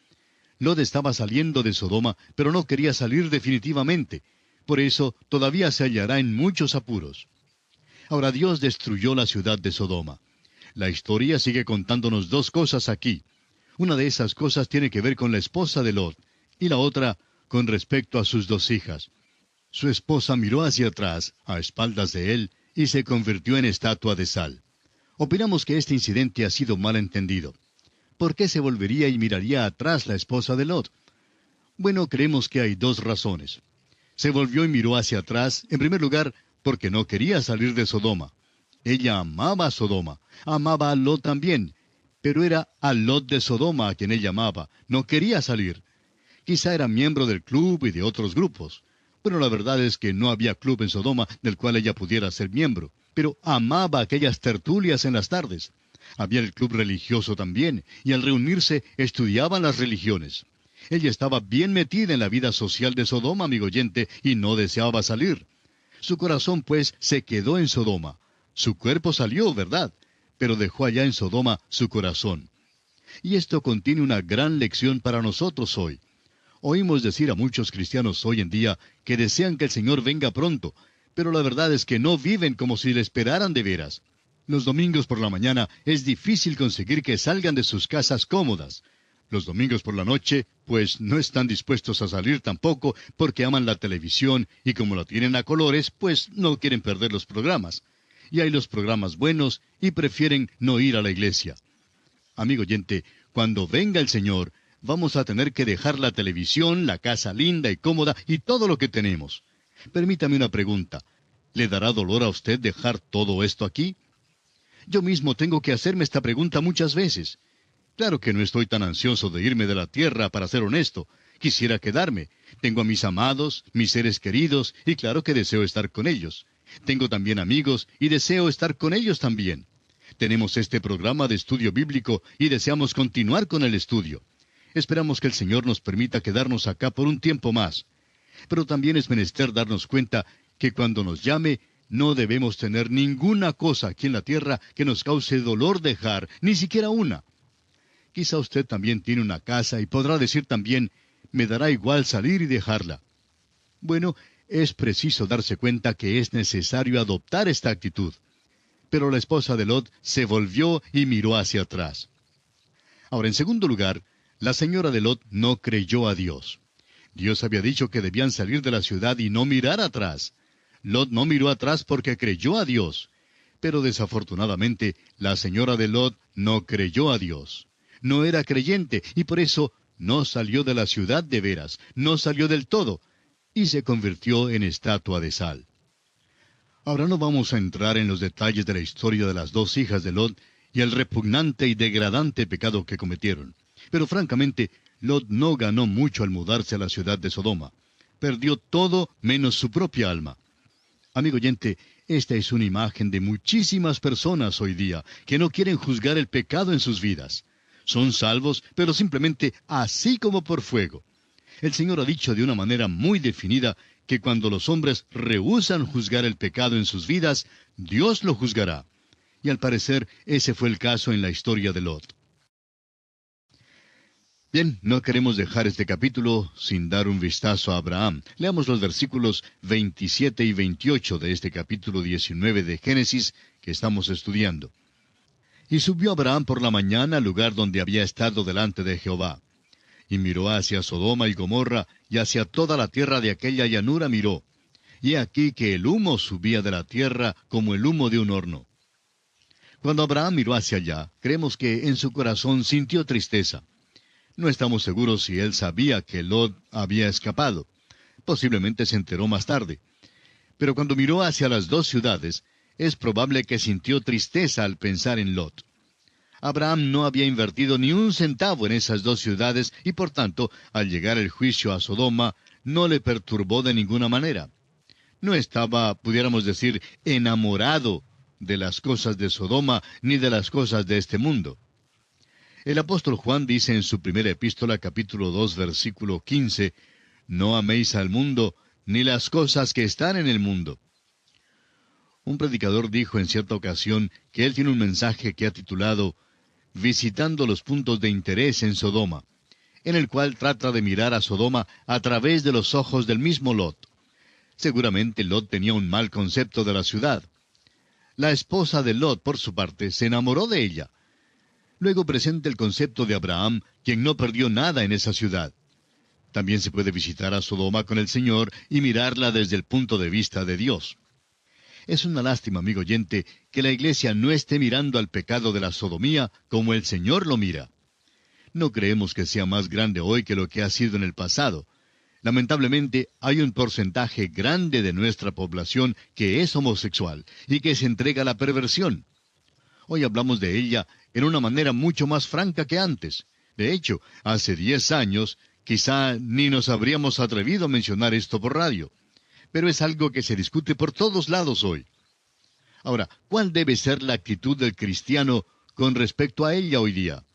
Speaker 1: Lot estaba saliendo de Sodoma, pero no quería salir definitivamente. Por eso todavía se hallará en muchos apuros. Ahora Dios destruyó la ciudad de Sodoma. La historia sigue contándonos dos cosas aquí. Una de esas cosas tiene que ver con la esposa de Lot, y la otra con respecto a sus dos hijas. Su esposa miró hacia atrás, a espaldas de él, y se convirtió en estatua de sal. Opinamos que este incidente ha sido mal entendido. ¿Por qué se volvería y miraría atrás la esposa de Lot? Bueno, creemos que hay dos razones. Se volvió y miró hacia atrás, en primer lugar, porque no quería salir de Sodoma. Ella amaba a Sodoma, amaba a Lot también, pero era a Lot de Sodoma a quien ella amaba, no quería salir. Quizá era miembro del club y de otros grupos. Bueno, la verdad es que no había club en Sodoma del cual ella pudiera ser miembro, pero amaba aquellas tertulias en las tardes. Había el club religioso también, y al reunirse estudiaban las religiones. Ella estaba bien metida en la vida social de Sodoma, amigo oyente, y no deseaba salir. Su corazón, pues, se quedó en Sodoma. Su cuerpo salió, ¿verdad? Pero dejó allá en Sodoma su corazón. Y esto contiene una gran lección para nosotros hoy. Oímos decir a muchos cristianos hoy en día que desean que el Señor venga pronto, pero la verdad es que no viven como si le esperaran de veras. Los domingos por la mañana es difícil conseguir que salgan de sus casas cómodas. Los domingos por la noche, pues no están dispuestos a salir tampoco porque aman la televisión y como la tienen a colores, pues no quieren perder los programas. Y hay los programas buenos y prefieren no ir a la iglesia. Amigo oyente, cuando venga el Señor, vamos a tener que dejar la televisión, la casa linda y cómoda y todo lo que tenemos. Permítame una pregunta. ¿Le dará dolor a usted dejar todo esto aquí? Yo mismo tengo que hacerme esta pregunta muchas veces. Claro que no estoy tan ansioso de irme de la tierra, para ser honesto. Quisiera quedarme. Tengo a mis amados, mis seres queridos, y claro que deseo estar con ellos. Tengo también amigos, y deseo estar con ellos también. Tenemos este programa de estudio bíblico, y deseamos continuar con el estudio. Esperamos que el Señor nos permita quedarnos acá por un tiempo más. Pero también es menester darnos cuenta que cuando nos llame, no debemos tener ninguna cosa aquí en la tierra que nos cause dolor dejar, ni siquiera una. Quizá usted también tiene una casa y podrá decir también, me dará igual salir y dejarla. Bueno, es preciso darse cuenta que es necesario adoptar esta actitud. Pero la esposa de Lot se volvió y miró hacia atrás. Ahora, en segundo lugar, la señora de Lot no creyó a Dios. Dios había dicho que debían salir de la ciudad y no mirar atrás. Lot no miró atrás porque creyó a Dios. Pero desafortunadamente, la señora de Lot no creyó a Dios. No era creyente y por eso no salió de la ciudad de veras, no salió del todo, y se convirtió en estatua de sal. Ahora no vamos a entrar en los detalles de la historia de las dos hijas de Lot y el repugnante y degradante pecado que cometieron. Pero francamente, Lot no ganó mucho al mudarse a la ciudad de Sodoma. Perdió todo menos su propia alma. Amigo oyente, esta es una imagen de muchísimas personas hoy día que no quieren juzgar el pecado en sus vidas. Son salvos, pero simplemente así como por fuego. El Señor ha dicho de una manera muy definida que cuando los hombres rehúsan juzgar el pecado en sus vidas, Dios lo juzgará. Y al parecer ese fue el caso en la historia de Lot. Bien, no queremos dejar este capítulo sin dar un vistazo a Abraham. Leamos los versículos 27 y 28 de este capítulo 19 de Génesis que estamos estudiando. Y subió Abraham por la mañana al lugar donde había estado delante de Jehová. Y miró hacia Sodoma y Gomorra, y hacia toda la tierra de aquella llanura miró. Y he aquí que el humo subía de la tierra como el humo de un horno. Cuando Abraham miró hacia allá, creemos que en su corazón sintió tristeza. No estamos seguros si él sabía que Lot había escapado. Posiblemente se enteró más tarde. Pero cuando miró hacia las dos ciudades, es probable que sintió tristeza al pensar en Lot. Abraham no había invertido ni un centavo en esas dos ciudades y por tanto, al llegar el juicio a Sodoma, no le perturbó de ninguna manera. No estaba, pudiéramos decir, enamorado de las cosas de Sodoma ni de las cosas de este mundo. El apóstol Juan dice en su primera epístola, capítulo 2, versículo 15, «No améis al mundo, ni las cosas que están en el mundo». Un predicador dijo en cierta ocasión que él tiene un mensaje que ha titulado «Visitando los puntos de interés en Sodoma», en el cual trata de mirar a Sodoma a través de los ojos del mismo Lot. Seguramente Lot tenía un mal concepto de la ciudad. La esposa de Lot, por su parte, se enamoró de ella. Luego presenta el concepto de Abraham, quien no perdió nada en esa ciudad. También se puede visitar a Sodoma con el Señor y mirarla desde el punto de vista de Dios. Es una lástima, amigo oyente, que la iglesia no esté mirando al pecado de la sodomía como el Señor lo mira. No creemos que sea más grande hoy que lo que ha sido en el pasado. Lamentablemente, hay un porcentaje grande de nuestra población que es homosexual y que se entrega a la perversión. Hoy hablamos de ella en una manera mucho más franca que antes. De hecho, hace 10 años, quizá ni nos habríamos atrevido a mencionar esto por radio. Pero es algo que se discute por todos lados hoy. Ahora, ¿cuál debe ser la actitud del cristiano con respecto a ella hoy día?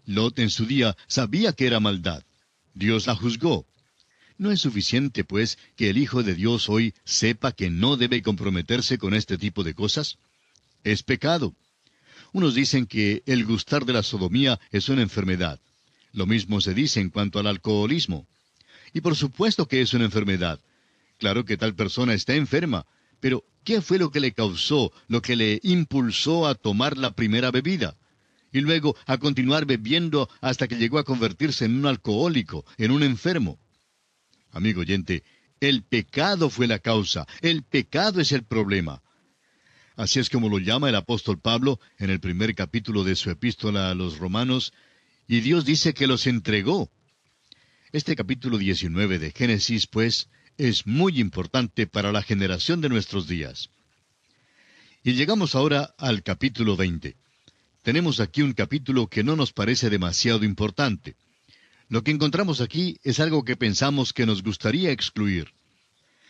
Speaker 1: Lot en su día sabía que era maldad. Dios la juzgó. ¿No es suficiente, pues, que el Hijo de Dios hoy sepa que no debe comprometerse con este tipo de cosas? Es pecado. Unos dicen que el gustar de la sodomía es una enfermedad. Lo mismo se dice en cuanto al alcoholismo. Y por supuesto que es una enfermedad. Claro que tal persona está enferma, pero ¿qué fue lo que le causó, lo que le impulsó a tomar la primera bebida? Y luego a continuar bebiendo hasta que llegó a convertirse en un alcohólico, en un enfermo. Amigo oyente, el pecado fue la causa, el pecado es el problema. Así es como lo llama el apóstol Pablo en el primer capítulo de su epístola a los Romanos, y Dios dice que los entregó. Este capítulo 19 de Génesis, pues, es muy importante para la generación de nuestros días. Y llegamos ahora al capítulo 20. Tenemos aquí un capítulo que no nos parece demasiado importante. Lo que encontramos aquí es algo que pensamos que nos gustaría excluir.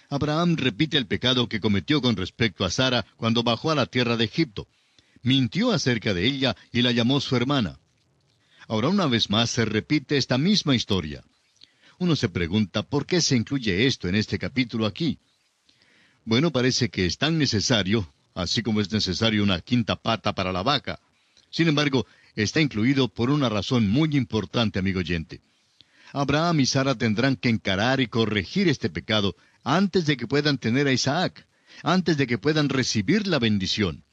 Speaker 1: Abraham repite el pecado que cometió con respecto a Sara cuando bajó a la tierra de Egipto. Mintió acerca de ella y la llamó su hermana. Ahora una vez más se repite esta misma historia. Uno se pregunta por qué se incluye esto en este capítulo aquí. Bueno, parece que es tan necesario, así como es necesario una quinta pata para la vaca. Sin embargo, está incluido por una razón muy importante, amigo oyente. Abraham y Sara tendrán que encarar y corregir este pecado antes de que puedan tener a Isaac, antes de que puedan recibir la bendición.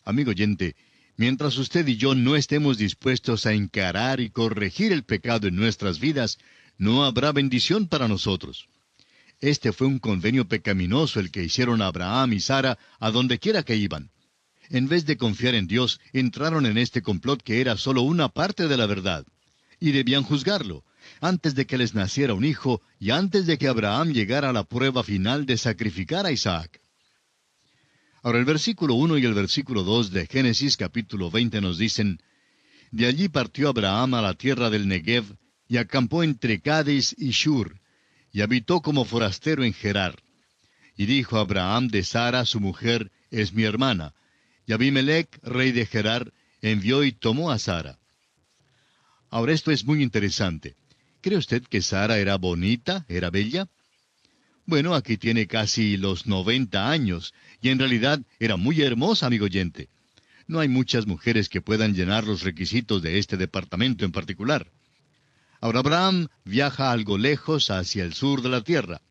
Speaker 1: Amigo oyente, mientras usted y yo no estemos dispuestos a encarar y corregir el pecado en nuestras vidas, no habrá bendición para nosotros. Este fue un convenio pecaminoso el que hicieron Abraham y Sara a donde quiera que iban. En vez de confiar en Dios, entraron en este complot que era solo una parte de la verdad. Y debían juzgarlo, antes de que les naciera un hijo y antes de que Abraham llegara a la prueba final de sacrificar a Isaac. Ahora el versículo 1 y el versículo 2 de Génesis capítulo 20 nos dicen: De allí partió Abraham a la tierra del Negev, y acampó entre Cades y Shur, y habitó como forastero en Gerar. Y dijo Abraham de Sara, su mujer, es mi hermana. Y Abimelech, rey de Gerar, envió y tomó a Sara. Ahora esto es muy interesante. ¿Cree usted que Sara era bonita, era bella? Bueno, aquí tiene casi los 90 años, y en realidad era muy hermosa, amigo oyente. No hay muchas mujeres que puedan llenar los requisitos de este departamento en particular. Ahora Abraham viaja algo lejos hacia el sur de la tierra.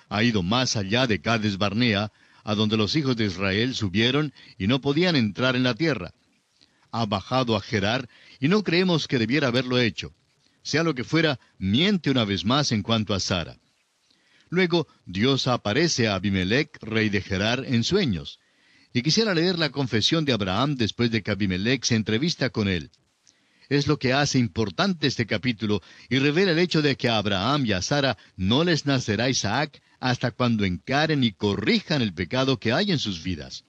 Speaker 1: Ha ido más allá de Cades Barnea, a donde los hijos de Israel subieron y no podían entrar en la tierra. Ha bajado a Gerar y no creemos que debiera haberlo hecho. Sea lo que fuera, miente una vez más en cuanto a Sara. Luego, Dios aparece a Abimelech, rey de Gerar, en sueños. Y quisiera leer la confesión de Abraham después de que Abimelech se entrevista con él. Es lo que hace importante este capítulo y revela el hecho de que a Abraham y a Sara no les nacerá Isaac hasta cuando encaren y corrijan el pecado que hay en sus vidas.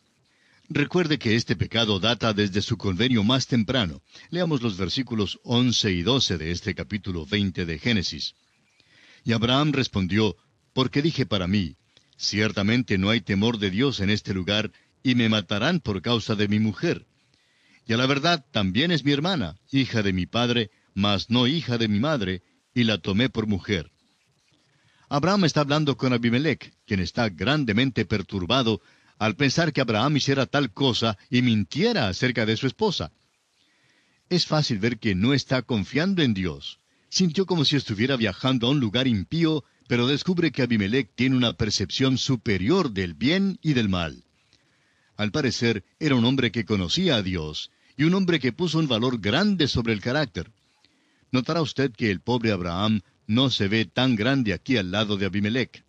Speaker 1: Recuerde que este pecado data desde su convenio más temprano. Leamos los versículos 11 y 12 de este capítulo 20 de Génesis. Y Abraham respondió: Porque dije para mí, ciertamente no hay temor de Dios en este lugar, y me matarán por causa de mi mujer. Y a la verdad también es mi hermana, hija de mi padre, mas no hija de mi madre, y la tomé por mujer. Abraham está hablando con Abimelech, quien está grandemente perturbado al pensar que Abraham hiciera tal cosa y mintiera acerca de su esposa. Es fácil ver que no está confiando en Dios. Sintió como si estuviera viajando a un lugar impío, pero descubre que Abimelec tiene una percepción superior del bien y del mal. Al parecer, era un hombre que conocía a Dios, y un hombre que puso un valor grande sobre el carácter. Notará usted que el pobre Abraham no se ve tan grande aquí al lado de Abimelec.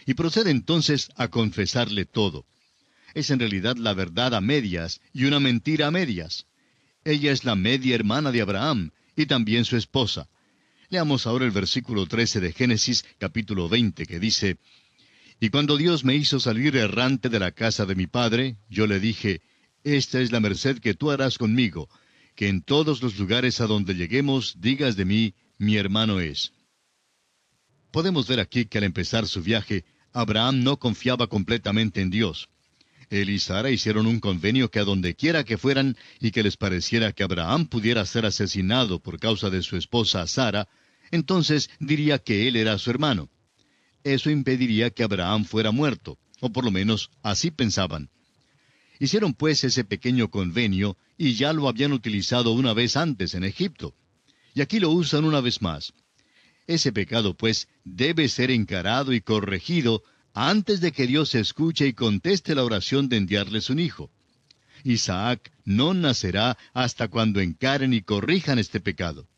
Speaker 1: Y procede entonces a confesarle todo. Es en realidad la verdad a medias y una mentira a medias. Ella es la media hermana de Abraham, y también su esposa. Leamos ahora el versículo 13 de Génesis, capítulo 20, que dice: Y cuando Dios me hizo salir errante de la casa de mi padre, yo le dije: Esta es la merced que tú harás conmigo, que en todos los lugares a donde lleguemos digas de mí, mi hermano es. Podemos ver aquí que al empezar su viaje, Abraham no confiaba completamente en Dios. Él y Sara hicieron un convenio que a donde quiera que fueran y que les pareciera que Abraham pudiera ser asesinado por causa de su esposa Sara, entonces diría que él era su hermano. Eso impediría que Abraham fuera muerto, o por lo menos así pensaban. Hicieron pues ese pequeño convenio y ya lo habían utilizado una vez antes en Egipto. Y aquí lo usan una vez más. Ese pecado pues debe ser encarado y corregido antes de que Dios escuche y conteste la oración de enviarles un hijo. Isaac no nacerá hasta cuando encaren y corrijan este pecado.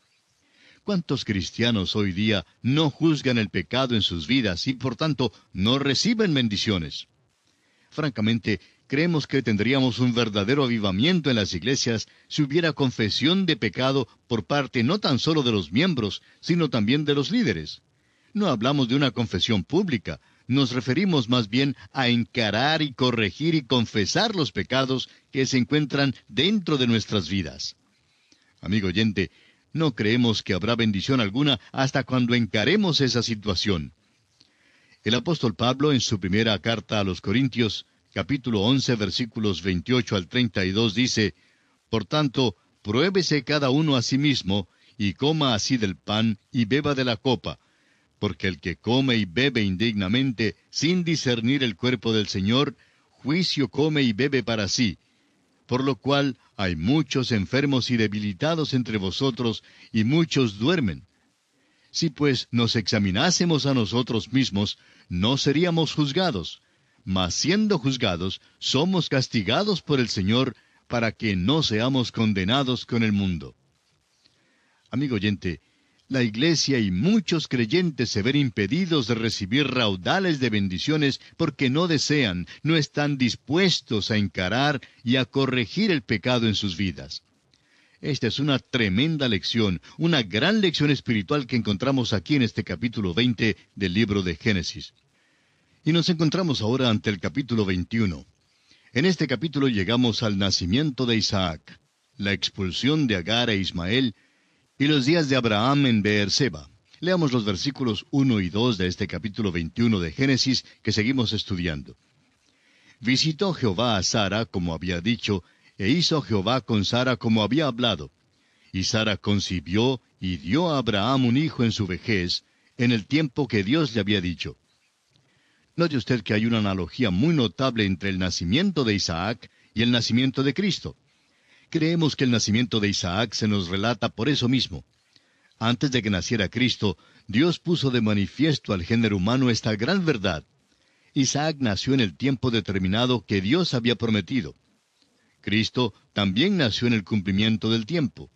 Speaker 1: ¿Cuántos cristianos hoy día no juzgan el pecado en sus vidas y por tanto no reciben bendiciones? Francamente, creemos que tendríamos un verdadero avivamiento en las iglesias si hubiera confesión de pecado por parte no tan solo de los miembros, sino también de los líderes. No hablamos de una confesión pública, nos referimos más bien a encarar y corregir y confesar los pecados que se encuentran dentro de nuestras vidas. Amigo oyente, no creemos que habrá bendición alguna hasta cuando encaremos esa situación. El apóstol Pablo, en su primera carta a los Corintios, capítulo 11, versículos 28 al 32, dice: Por tanto, pruébese cada uno a sí mismo, y coma así del pan, y beba de la copa. Porque el que come y bebe indignamente, sin discernir el cuerpo del Señor, juicio come y bebe para sí. Por lo cual hay muchos enfermos y debilitados entre vosotros, y muchos duermen. Si pues nos examinásemos a nosotros mismos, no seríamos juzgados. Mas siendo juzgados, somos castigados por el Señor, para que no seamos condenados con el mundo. Amigo oyente, la iglesia y muchos creyentes se ven impedidos de recibir raudales de bendiciones porque no desean, no están dispuestos a encarar y a corregir el pecado en sus vidas. Esta es una tremenda lección, una gran lección espiritual que encontramos aquí en este capítulo 20 del libro de Génesis. Y nos encontramos ahora ante el capítulo 21. En este capítulo llegamos al nacimiento de Isaac, la expulsión de Agar e Ismael, y los días de Abraham en Beerseba. Leamos los versículos 1 y 2 de este capítulo 21 de Génesis que seguimos estudiando. Visitó Jehová a Sara como había dicho, e hizo Jehová con Sara como había hablado. Y Sara concibió y dio a Abraham un hijo en su vejez, en el tiempo que Dios le había dicho. Note usted que hay una analogía muy notable entre el nacimiento de Isaac y el nacimiento de Cristo. Creemos que el nacimiento de Isaac se nos relata por eso mismo. Antes de que naciera Cristo, Dios puso de manifiesto al género humano esta gran verdad. Isaac nació en el tiempo determinado que Dios había prometido. Cristo también nació en el cumplimiento del tiempo.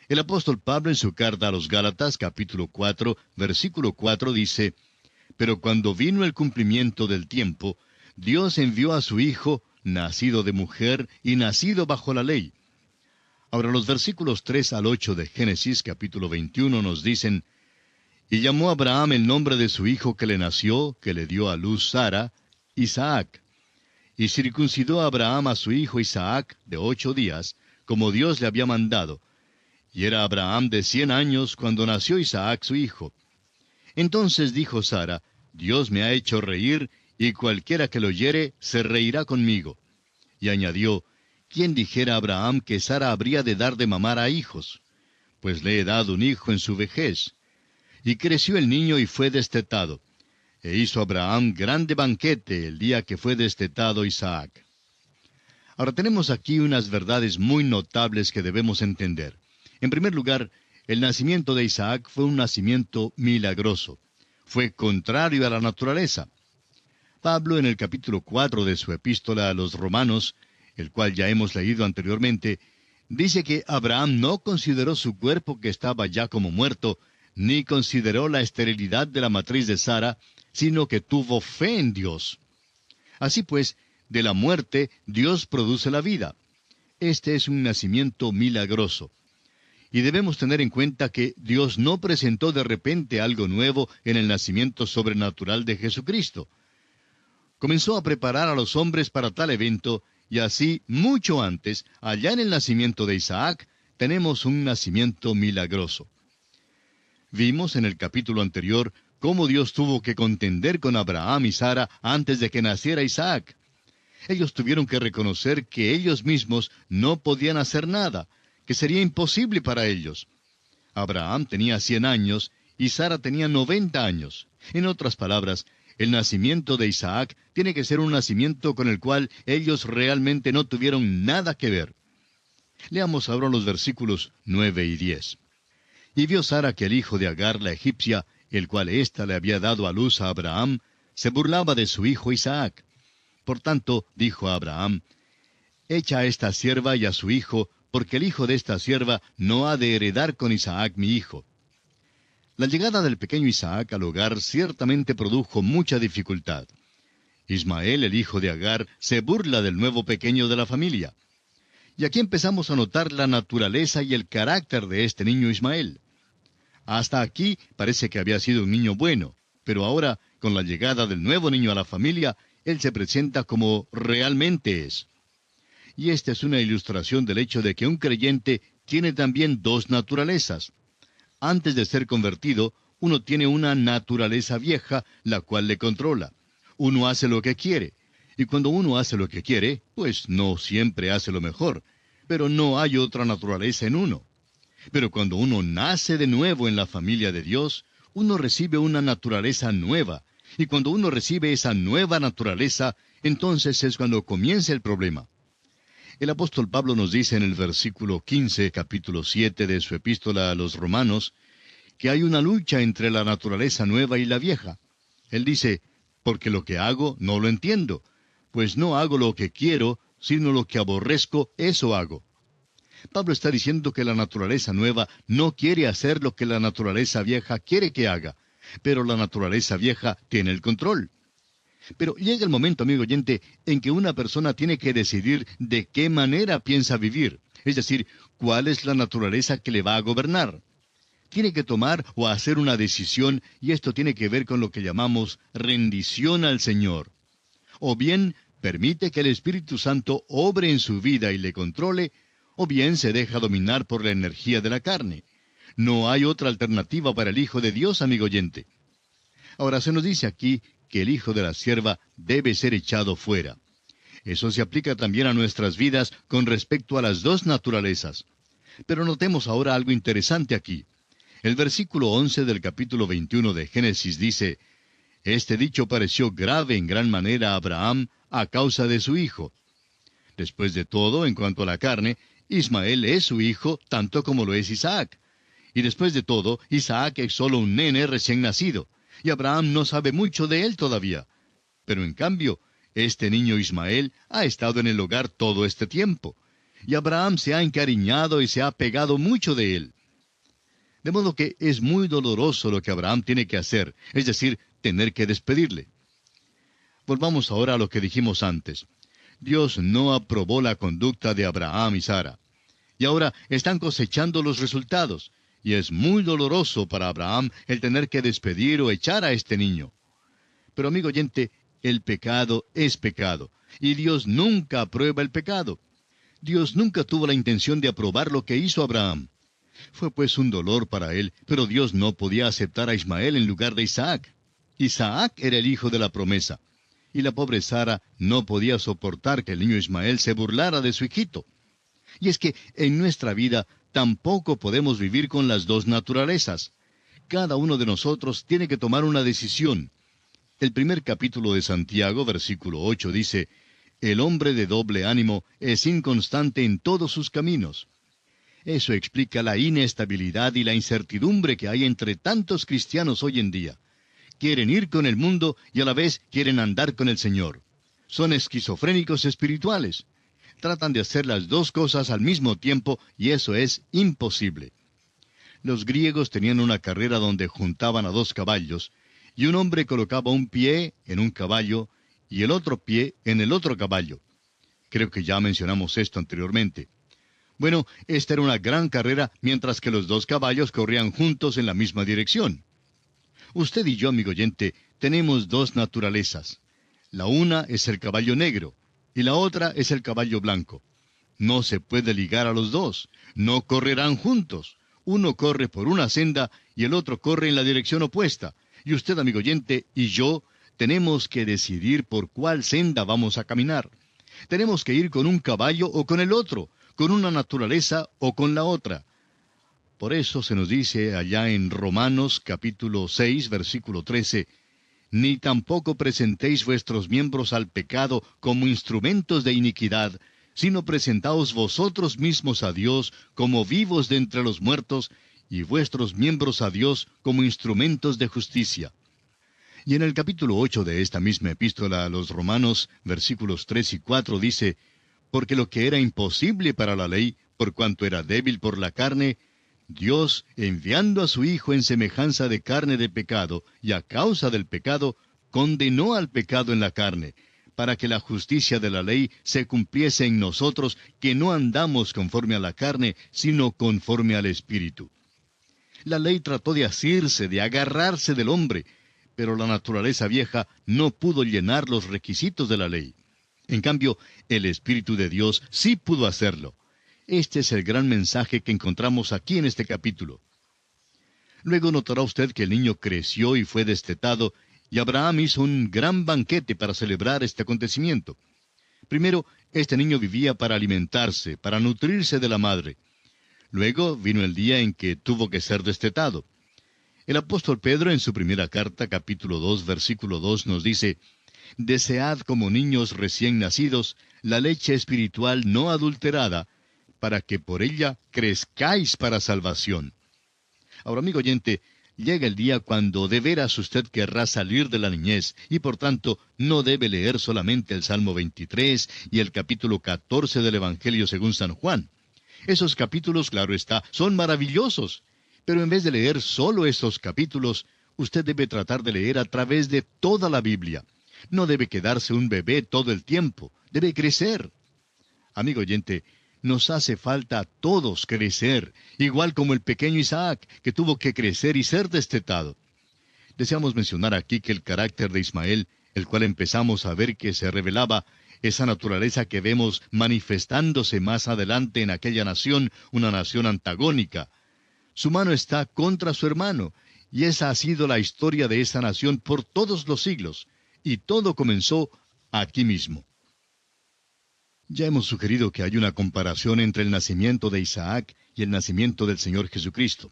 Speaker 1: El apóstol Pablo en su carta a los Gálatas, capítulo 4, versículo 4, dice: Pero cuando vino el cumplimiento del tiempo, Dios envió a su Hijo, nacido de mujer y nacido bajo la ley. Ahora los versículos 3 al 8 de Génesis capítulo 21 nos dicen: Y llamó Abraham el nombre de su hijo que le nació, que le dio a luz Sara, Isaac. Y circuncidó Abraham a su hijo Isaac de 8 días, como Dios le había mandado. Y era Abraham de 100 años cuando nació Isaac su hijo. Entonces dijo Sara: Dios me ha hecho reír, y cualquiera que lo oyere se reirá conmigo. Y añadió: ¿Quién dijera a Abraham que Sara habría de dar de mamar a hijos? Pues le he dado un hijo en su vejez. Y creció el niño y fue destetado. E hizo Abraham grande banquete el día que fue destetado Isaac. Ahora tenemos aquí unas verdades muy notables que debemos entender. En primer lugar, el nacimiento de Isaac fue un nacimiento milagroso. fue contrario a la naturaleza. Pablo, en el capítulo 4 de su epístola a los Romanos, el cual ya hemos leído anteriormente, dice que Abraham no consideró su cuerpo que estaba ya como muerto, ni consideró la esterilidad de la matriz de Sara, sino que tuvo fe en Dios. Así pues, de la muerte Dios produce la vida. Este es un nacimiento milagroso. Y debemos tener en cuenta que Dios no presentó de repente algo nuevo en el nacimiento sobrenatural de Jesucristo. Comenzó a preparar a los hombres para tal evento, y así, mucho antes, allá en el nacimiento de Isaac, tenemos un nacimiento milagroso. Vimos en el capítulo anterior cómo Dios tuvo que contender con Abraham y Sara antes de que naciera Isaac. Ellos tuvieron que reconocer que ellos mismos no podían hacer nada, que sería imposible para ellos. Abraham tenía 100 años y Sara tenía 90 años. En otras palabras, el nacimiento de Isaac tiene que ser un nacimiento con el cual ellos realmente no tuvieron nada que ver. Leamos ahora los versículos 9 y 10. Y vio Sara que el hijo de Agar la egipcia, el cual ésta le había dado a luz a Abraham, se burlaba de su hijo Isaac. Por tanto, dijo a Abraham, echa a esta sierva y a su hijo, porque el hijo de esta sierva no ha de heredar con Isaac mi hijo. La llegada del pequeño Isaac al hogar ciertamente produjo mucha dificultad. Ismael, el hijo de Agar, se burla del nuevo pequeño de la familia. Y aquí empezamos a notar la naturaleza y el carácter de este niño Ismael. Hasta aquí parece que había sido un niño bueno, pero ahora, con la llegada del nuevo niño a la familia, él se presenta como realmente es. Y esta es una ilustración del hecho de que un creyente tiene también dos naturalezas. Antes de ser convertido, uno tiene una naturaleza vieja, la cual le controla. Uno hace lo que quiere. Y cuando uno hace lo que quiere, pues no siempre hace lo mejor. Pero no hay otra naturaleza en uno. Pero cuando uno nace de nuevo en la familia de Dios, uno recibe una naturaleza nueva. Y cuando uno recibe esa nueva naturaleza, entonces es cuando comienza el problema. El apóstol Pablo nos dice en el versículo 15, capítulo 7 de su epístola a los Romanos, que hay una lucha entre la naturaleza nueva y la vieja. Él dice, porque lo que hago no lo entiendo, pues no hago lo que quiero, sino lo que aborrezco, eso hago. Pablo está diciendo que la naturaleza nueva no quiere hacer lo que la naturaleza vieja quiere que haga, pero la naturaleza vieja tiene el control. Pero llega el momento, amigo oyente, en que una persona tiene que decidir de qué manera piensa vivir, es decir, cuál es la naturaleza que le va a gobernar. Tiene que tomar o hacer una decisión, y esto tiene que ver con lo que llamamos rendición al Señor. O bien permite que el Espíritu Santo obre en su vida y le controle, o bien se deja dominar por la energía de la carne. No hay otra alternativa para el Hijo de Dios, amigo oyente. Ahora se nos dice aquí que el hijo de la sierva debe ser echado fuera. Eso se aplica también a nuestras vidas con respecto a las dos naturalezas. Pero notemos ahora algo interesante aquí. El versículo 11 del capítulo 21 de Génesis dice, este dicho pareció grave en gran manera a Abraham a causa de su hijo. Después de todo, en cuanto a la carne, Ismael es su hijo tanto como lo es Isaac. Y después de todo, Isaac es solo un nene recién nacido, y Abraham no sabe mucho de él todavía. Pero en cambio, este niño Ismael ha estado en el hogar todo este tiempo, y Abraham se ha encariñado y se ha pegado mucho de él. De modo que es muy doloroso lo que Abraham tiene que hacer, es decir, tener que despedirle. Volvamos ahora a lo que dijimos antes. Dios no aprobó la conducta de Abraham y Sara. Y ahora están cosechando los resultados. Y es muy doloroso para Abraham el tener que despedir o echar a este niño. Pero amigo oyente, el pecado es pecado. Y Dios nunca aprueba el pecado. Dios nunca tuvo la intención de aprobar lo que hizo Abraham. Fue pues un dolor para él, pero Dios no podía aceptar a Ismael en lugar de Isaac. Isaac era el hijo de la promesa. Y la pobre Sara no podía soportar que el niño Ismael se burlara de su hijito. Y es que en nuestra vida tampoco podemos vivir con las dos naturalezas. Cada uno de nosotros tiene que tomar una decisión. El primer capítulo de Santiago, versículo 8, dice, el hombre de doble ánimo es inconstante en todos sus caminos. Eso explica la inestabilidad y la incertidumbre que hay entre tantos cristianos hoy en día. quieren ir con el mundo y a la vez quieren andar con el Señor. Son esquizofrénicos espirituales. Tratan de hacer las dos cosas al mismo tiempo y eso es imposible. Los griegos tenían una carrera donde juntaban a dos caballos, y un hombre colocaba un pie en un caballo y el otro pie en el otro caballo. Creo que ya mencionamos esto anteriormente. Bueno, esta era una gran carrera mientras que los dos caballos corrían juntos en la misma dirección. Usted y yo, amigo oyente, tenemos dos naturalezas. La una es el caballo negro y la otra es el caballo blanco. No se puede ligar a los dos. No correrán juntos. Uno corre por una senda y el otro corre en la dirección opuesta. Y usted, amigo oyente, y yo tenemos que decidir por cuál senda vamos a caminar. Tenemos que ir con un caballo o con el otro, con una naturaleza o con la otra. Por eso se nos dice allá en Romanos capítulo 6, versículo 13, «Ni tampoco presentéis vuestros miembros al pecado como instrumentos de iniquidad, sino presentaos vosotros mismos a Dios como vivos de entre los muertos, y vuestros miembros a Dios como instrumentos de justicia». Y en el capítulo 8 de esta misma epístola a los Romanos, versículos 3 y 4 dice, «Porque lo que era imposible para la ley, por cuanto era débil por la carne, Dios, enviando a su Hijo en semejanza de carne de pecado, y a causa del pecado, condenó al pecado en la carne, para que la justicia de la ley se cumpliese en nosotros, que no andamos conforme a la carne, sino conforme al Espíritu». La ley trató de asirse, de agarrarse del hombre, pero la naturaleza vieja no pudo llenar los requisitos de la ley. En cambio, el Espíritu de Dios sí pudo hacerlo. Este es el gran mensaje que encontramos aquí en este capítulo. Luego notará usted que el niño creció y fue destetado, y Abraham hizo un gran banquete para celebrar este acontecimiento. Primero, este niño vivía para alimentarse, para nutrirse de la madre. Luego vino el día en que tuvo que ser destetado. El apóstol Pedro en su primera carta, capítulo 2, versículo 2, nos dice, «Desead como niños recién nacidos la leche espiritual no adulterada, para que por ella crezcáis para salvación». Ahora, amigo oyente, llega el día cuando de veras usted querrá salir de la niñez, y por tanto no debe leer solamente el Salmo 23 y el capítulo 14 del Evangelio según San Juan. Esos capítulos, claro está, son maravillosos. Pero en vez de leer solo estos capítulos, usted debe tratar de leer a través de toda la Biblia. No debe quedarse un bebé todo el tiempo, debe crecer. Amigo oyente, nos hace falta a todos crecer, igual como el pequeño Isaac, que tuvo que crecer y ser destetado. Deseamos mencionar aquí que el carácter de Ismael, el cual empezamos a ver que se revelaba, esa naturaleza que vemos manifestándose más adelante en aquella nación, una nación antagónica. Su mano está contra su hermano, y esa ha sido la historia de esa nación por todos los siglos, y todo comenzó aquí mismo. Ya hemos sugerido que hay una comparación entre el nacimiento de Isaac y el nacimiento del Señor Jesucristo.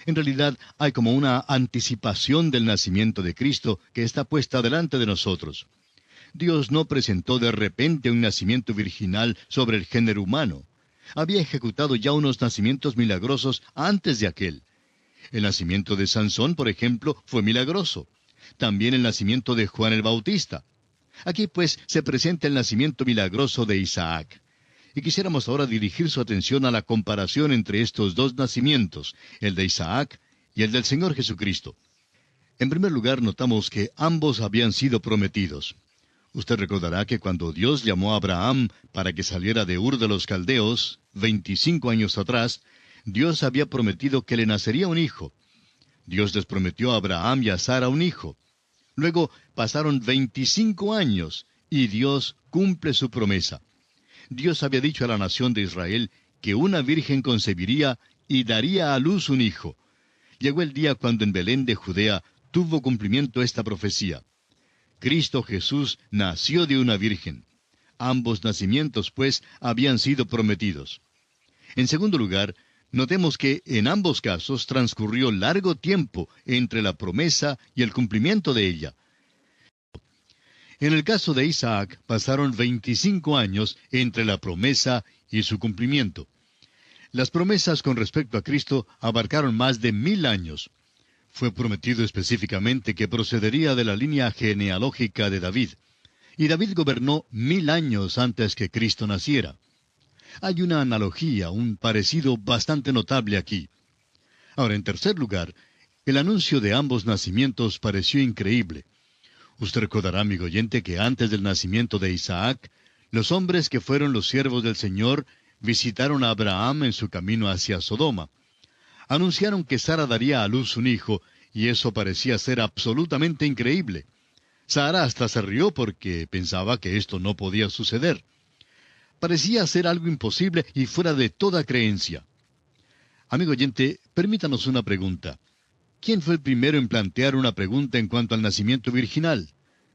Speaker 1: En realidad, hay como una anticipación del nacimiento de Cristo que está puesta delante de nosotros. Dios no presentó de repente un nacimiento virginal sobre el género humano. Había ejecutado ya unos nacimientos milagrosos antes de aquel. El nacimiento de Sansón, por ejemplo, fue milagroso. También el nacimiento de Juan el Bautista. Aquí, pues, se presenta el nacimiento milagroso de Isaac. Y quisiéramos ahora dirigir su atención a la comparación entre estos dos nacimientos, el de Isaac y el del Señor Jesucristo. En primer lugar, notamos que ambos habían sido prometidos. Usted recordará que cuando Dios llamó a Abraham para que saliera de Ur de los Caldeos, 25 años atrás, Dios había prometido que le nacería un hijo. Dios les prometió a Abraham y a Sara un hijo. Luego pasaron 25 años y Dios cumple su promesa. Dios había dicho a la nación de Israel que una virgen concebiría y daría a luz un hijo. Llegó el día cuando en Belén de Judea tuvo cumplimiento esta profecía. Cristo Jesús nació de una virgen. Ambos nacimientos, pues, habían sido prometidos. En segundo lugar, notemos que en ambos casos transcurrió largo tiempo entre la promesa y el cumplimiento de ella. En el caso de Isaac, pasaron 25 años entre la promesa y su cumplimiento. Las promesas con respecto a Cristo abarcaron más de 1000 años. Fue prometido específicamente que procedería de la línea genealógica de David. Y David gobernó 1000 años antes que Cristo naciera. Hay una analogía, un parecido bastante notable aquí. Ahora, en tercer lugar, el anuncio de ambos nacimientos pareció increíble. Usted recordará, amigo oyente, que antes del nacimiento de Isaac, los hombres que fueron los siervos del Señor visitaron a Abraham en su camino hacia Sodoma. Anunciaron que Sara daría a luz un hijo, y eso parecía ser absolutamente increíble. Sara hasta se rió porque pensaba que esto no podía suceder. Parecía ser algo imposible y fuera de toda creencia. Amigo oyente, permítanos una pregunta. ¿Quién fue el primero en plantear una pregunta en cuanto al nacimiento virginal?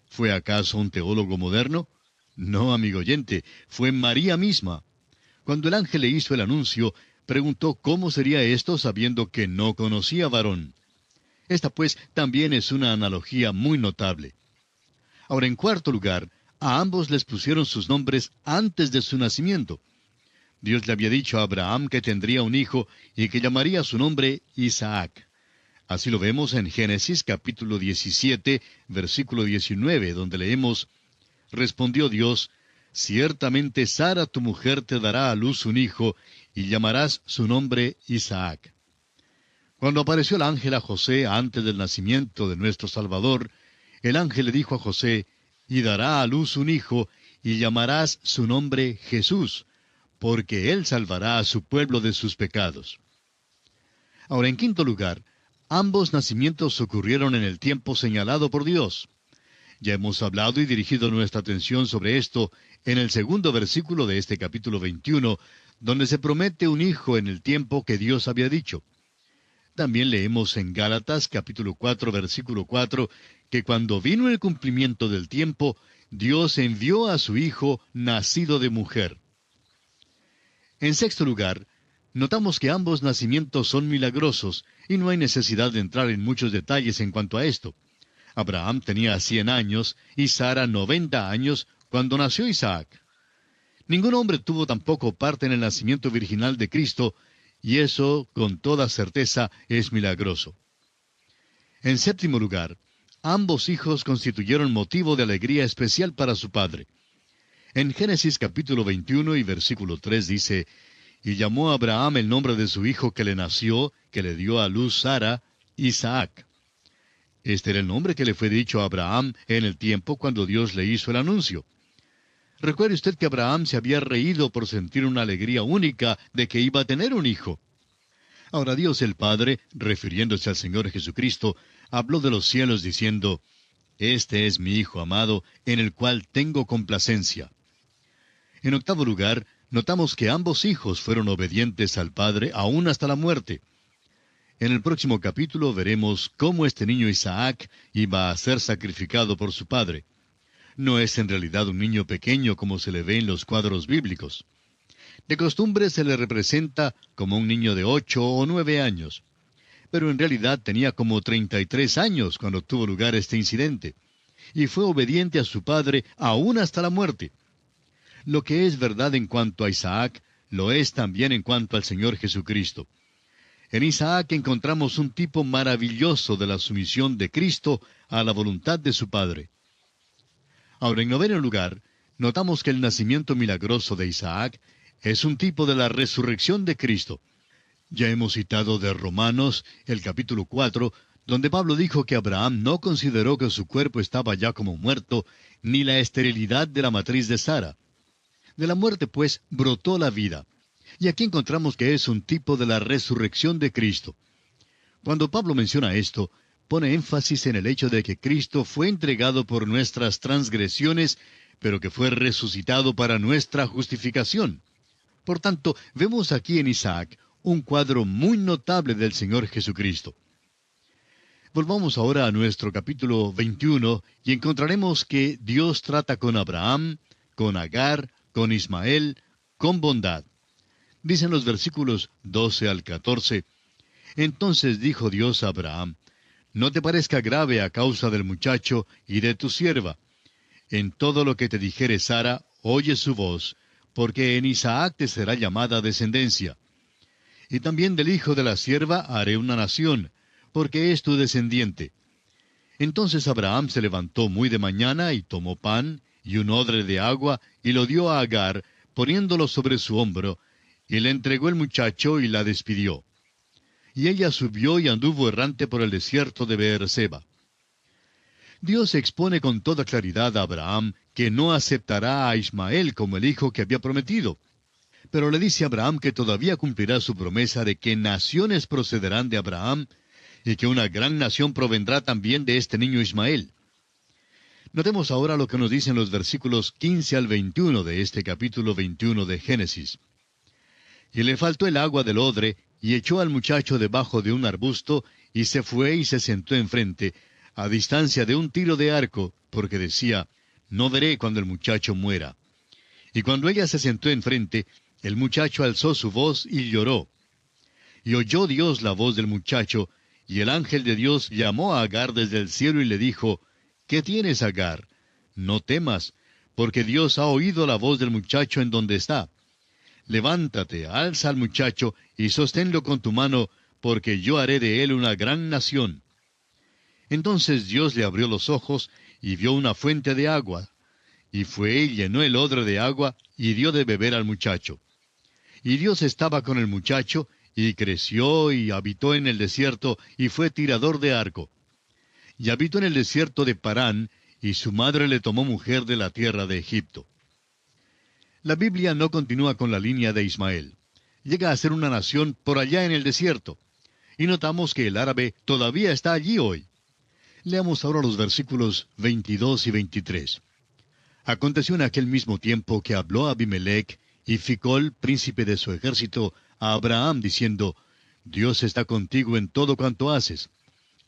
Speaker 1: ¿Fue acaso un teólogo moderno? No, amigo oyente, fue María misma. Cuando el ángel le hizo el anuncio, preguntó cómo sería esto sabiendo que no conocía varón. Esta pues también es una analogía muy notable. Ahora, en cuarto lugar, a ambos les pusieron sus nombres antes de su nacimiento. Dios le había dicho a Abraham que tendría un hijo y que llamaría su nombre Isaac. Así lo vemos en Génesis capítulo 17, versículo 19, donde leemos: Respondió Dios: Ciertamente Sara tu mujer te dará a luz un hijo, y llamarás su nombre Isaac. Cuando apareció el ángel a José antes del nacimiento de nuestro Salvador, el ángel le dijo a José: Y dará a luz un hijo, y llamarás su nombre Jesús, porque él salvará a su pueblo de sus pecados. Ahora, en quinto lugar, ambos nacimientos ocurrieron en el tiempo señalado por Dios. Ya hemos hablado y dirigido nuestra atención sobre esto en el segundo versículo de este capítulo 21, donde se promete un hijo en el tiempo que Dios había dicho. También leemos en Gálatas capítulo 4, versículo 4, que cuando vino el cumplimiento del tiempo, Dios envió a su Hijo nacido de mujer. En sexto lugar, notamos que ambos nacimientos son milagrosos, y no hay necesidad de entrar en muchos detalles en cuanto a esto. Abraham tenía 100 años y Sara 90 años cuando nació Isaac. Ningún hombre tuvo tampoco parte en el nacimiento virginal de Cristo, y eso, con toda certeza, es milagroso. En séptimo lugar, ambos hijos constituyeron motivo de alegría especial para su padre. En Génesis capítulo 21 y versículo 3 dice: Y llamó a Abraham el nombre de su hijo que le nació, que le dio a luz Sara, Isaac. Este era el nombre que le fue dicho a Abraham en el tiempo cuando Dios le hizo el anuncio. Recuerde usted que Abraham se había reído por sentir una alegría única de que iba a tener un hijo. Ahora Dios el Padre, refiriéndose al Señor Jesucristo, habló de los cielos diciendo: Este es mi Hijo amado, en el cual tengo complacencia. En octavo lugar, notamos que ambos hijos fueron obedientes al Padre aún hasta la muerte. En el próximo capítulo veremos cómo este niño Isaac iba a ser sacrificado por su padre. No es en realidad un niño pequeño como se le ve en los cuadros bíblicos. De costumbre se le representa como un niño de 8 o 9 años. Pero en realidad tenía como 33 años cuando tuvo lugar este incidente. Y fue obediente a su padre aún hasta la muerte. Lo que es verdad en cuanto a Isaac, lo es también en cuanto al Señor Jesucristo. En Isaac encontramos un tipo maravilloso de la sumisión de Cristo a la voluntad de su Padre. Ahora, en noveno lugar, notamos que el nacimiento milagroso de Isaac es un tipo de la resurrección de Cristo. Ya hemos citado de Romanos, el capítulo 4, donde Pablo dijo que Abraham no consideró que su cuerpo estaba ya como muerto, ni la esterilidad de la matriz de Sara. De la muerte, pues, brotó la vida. Y aquí encontramos que es un tipo de la resurrección de Cristo. Cuando Pablo menciona esto, pone énfasis en el hecho de que Cristo fue entregado por nuestras transgresiones, pero que fue resucitado para nuestra justificación. Por tanto, vemos aquí en Isaac un cuadro muy notable del Señor Jesucristo. Volvamos ahora a nuestro capítulo 21 y encontraremos que Dios trata con Abraham, con Agar, con Ismael, con bondad. Dicen los versículos 12 al 14, Entonces dijo Dios a Abraham: No te parezca grave a causa del muchacho y de tu sierva. En todo lo que te dijere Sara, oye su voz, porque en Isaac te será llamada descendencia. Y también del hijo de la sierva haré una nación, porque es tu descendiente. Entonces Abraham se levantó muy de mañana y tomó pan y un odre de agua y lo dio a Agar, poniéndolo sobre su hombro, y le entregó el muchacho y la despidió. Y ella subió y anduvo errante por el desierto de Beerseba. Dios expone con toda claridad a Abraham que no aceptará a Ismael como el hijo que había prometido. Pero le dice a Abraham que todavía cumplirá su promesa de que naciones procederán de Abraham y que una gran nación provendrá también de este niño Ismael. Notemos ahora lo que nos dicen los versículos 15 al 21 de este capítulo 21 de Génesis. Y le faltó el agua del odre, y echó al muchacho debajo de un arbusto, y se fue y se sentó enfrente, a distancia de un tiro de arco, porque decía, no veré cuando el muchacho muera. Y cuando ella se sentó enfrente, el muchacho alzó su voz y lloró. Y oyó Dios la voz del muchacho, y el ángel de Dios llamó a Agar desde el cielo y le dijo, ¿qué tienes, Agar? No temas, porque Dios ha oído la voz del muchacho en donde está. Levántate, alza al muchacho, y sosténlo con tu mano, porque yo haré de él una gran nación. Entonces Dios le abrió los ojos, y vio una fuente de agua. Y fue y llenó el odre de agua, y dio de beber al muchacho. Y Dios estaba con el muchacho, y creció, y habitó en el desierto, y fue tirador de arco. Y habitó en el desierto de Parán, y su madre le tomó mujer de la tierra de Egipto. La Biblia no continúa con la línea de Ismael. Llega a ser una nación por allá en el desierto. Y notamos que el árabe todavía está allí hoy. Leamos ahora los versículos 22 y 23. Aconteció en aquel mismo tiempo que habló Abimelech y Ficol, príncipe de su ejército, a Abraham, diciendo, Dios está contigo en todo cuanto haces.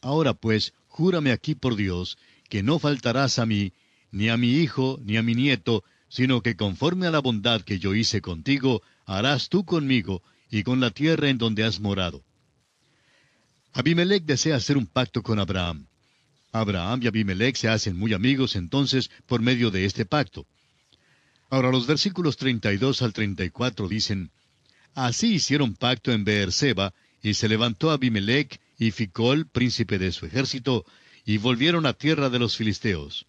Speaker 1: Ahora pues, júrame aquí por Dios, que no faltarás a mí, ni a mi hijo, ni a mi nieto, sino que conforme a la bondad que yo hice contigo, harás tú conmigo, y con la tierra en donde has morado. Abimelech desea hacer un pacto con Abraham. Abraham y Abimelech se hacen muy amigos entonces por medio de este pacto. Ahora los versículos 32 al 34 dicen, Así hicieron pacto en Beerseba, y se levantó Abimelech y Ficol, príncipe de su ejército, y volvieron a tierra de los filisteos.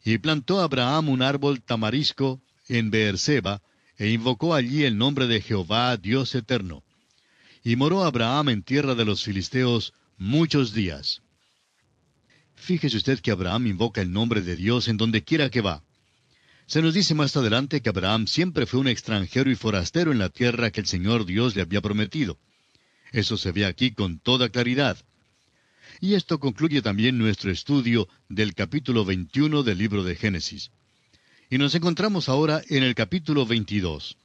Speaker 1: Y plantó Abraham un árbol tamarisco en Beerseba, e invocó allí el nombre de Jehová, Dios eterno. Y moró Abraham en tierra de los filisteos muchos días. Fíjese usted que Abraham invoca el nombre de Dios en donde quiera que va. Se nos dice más adelante que Abraham siempre fue un extranjero y forastero en la tierra que el Señor Dios le había prometido. Eso se ve aquí con toda claridad. Y esto concluye también nuestro estudio del capítulo 21 del libro de Génesis. Y nos encontramos ahora en el capítulo 22.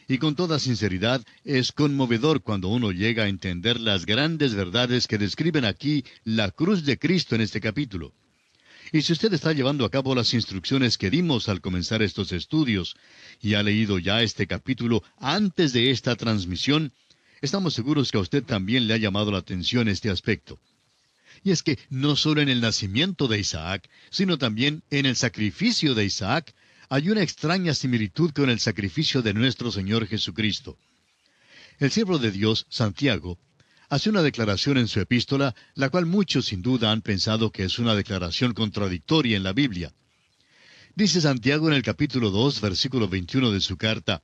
Speaker 1: Y con toda sinceridad, es conmovedor cuando uno llega a entender las grandes verdades que describen aquí la cruz de Cristo en este capítulo. Y si usted está llevando a cabo las instrucciones que dimos al comenzar estos estudios, y ha leído ya este capítulo antes de esta transmisión, estamos seguros que a usted también le ha llamado la atención este aspecto. Y es que no solo en el nacimiento de Isaac, sino también en el sacrificio de Isaac, hay una extraña similitud con el sacrificio de nuestro Señor Jesucristo. El siervo de Dios, Santiago, hace una declaración en su epístola, la cual muchos sin duda han pensado que es una declaración contradictoria en la Biblia. Dice Santiago en el capítulo 2, versículo 21 de su carta,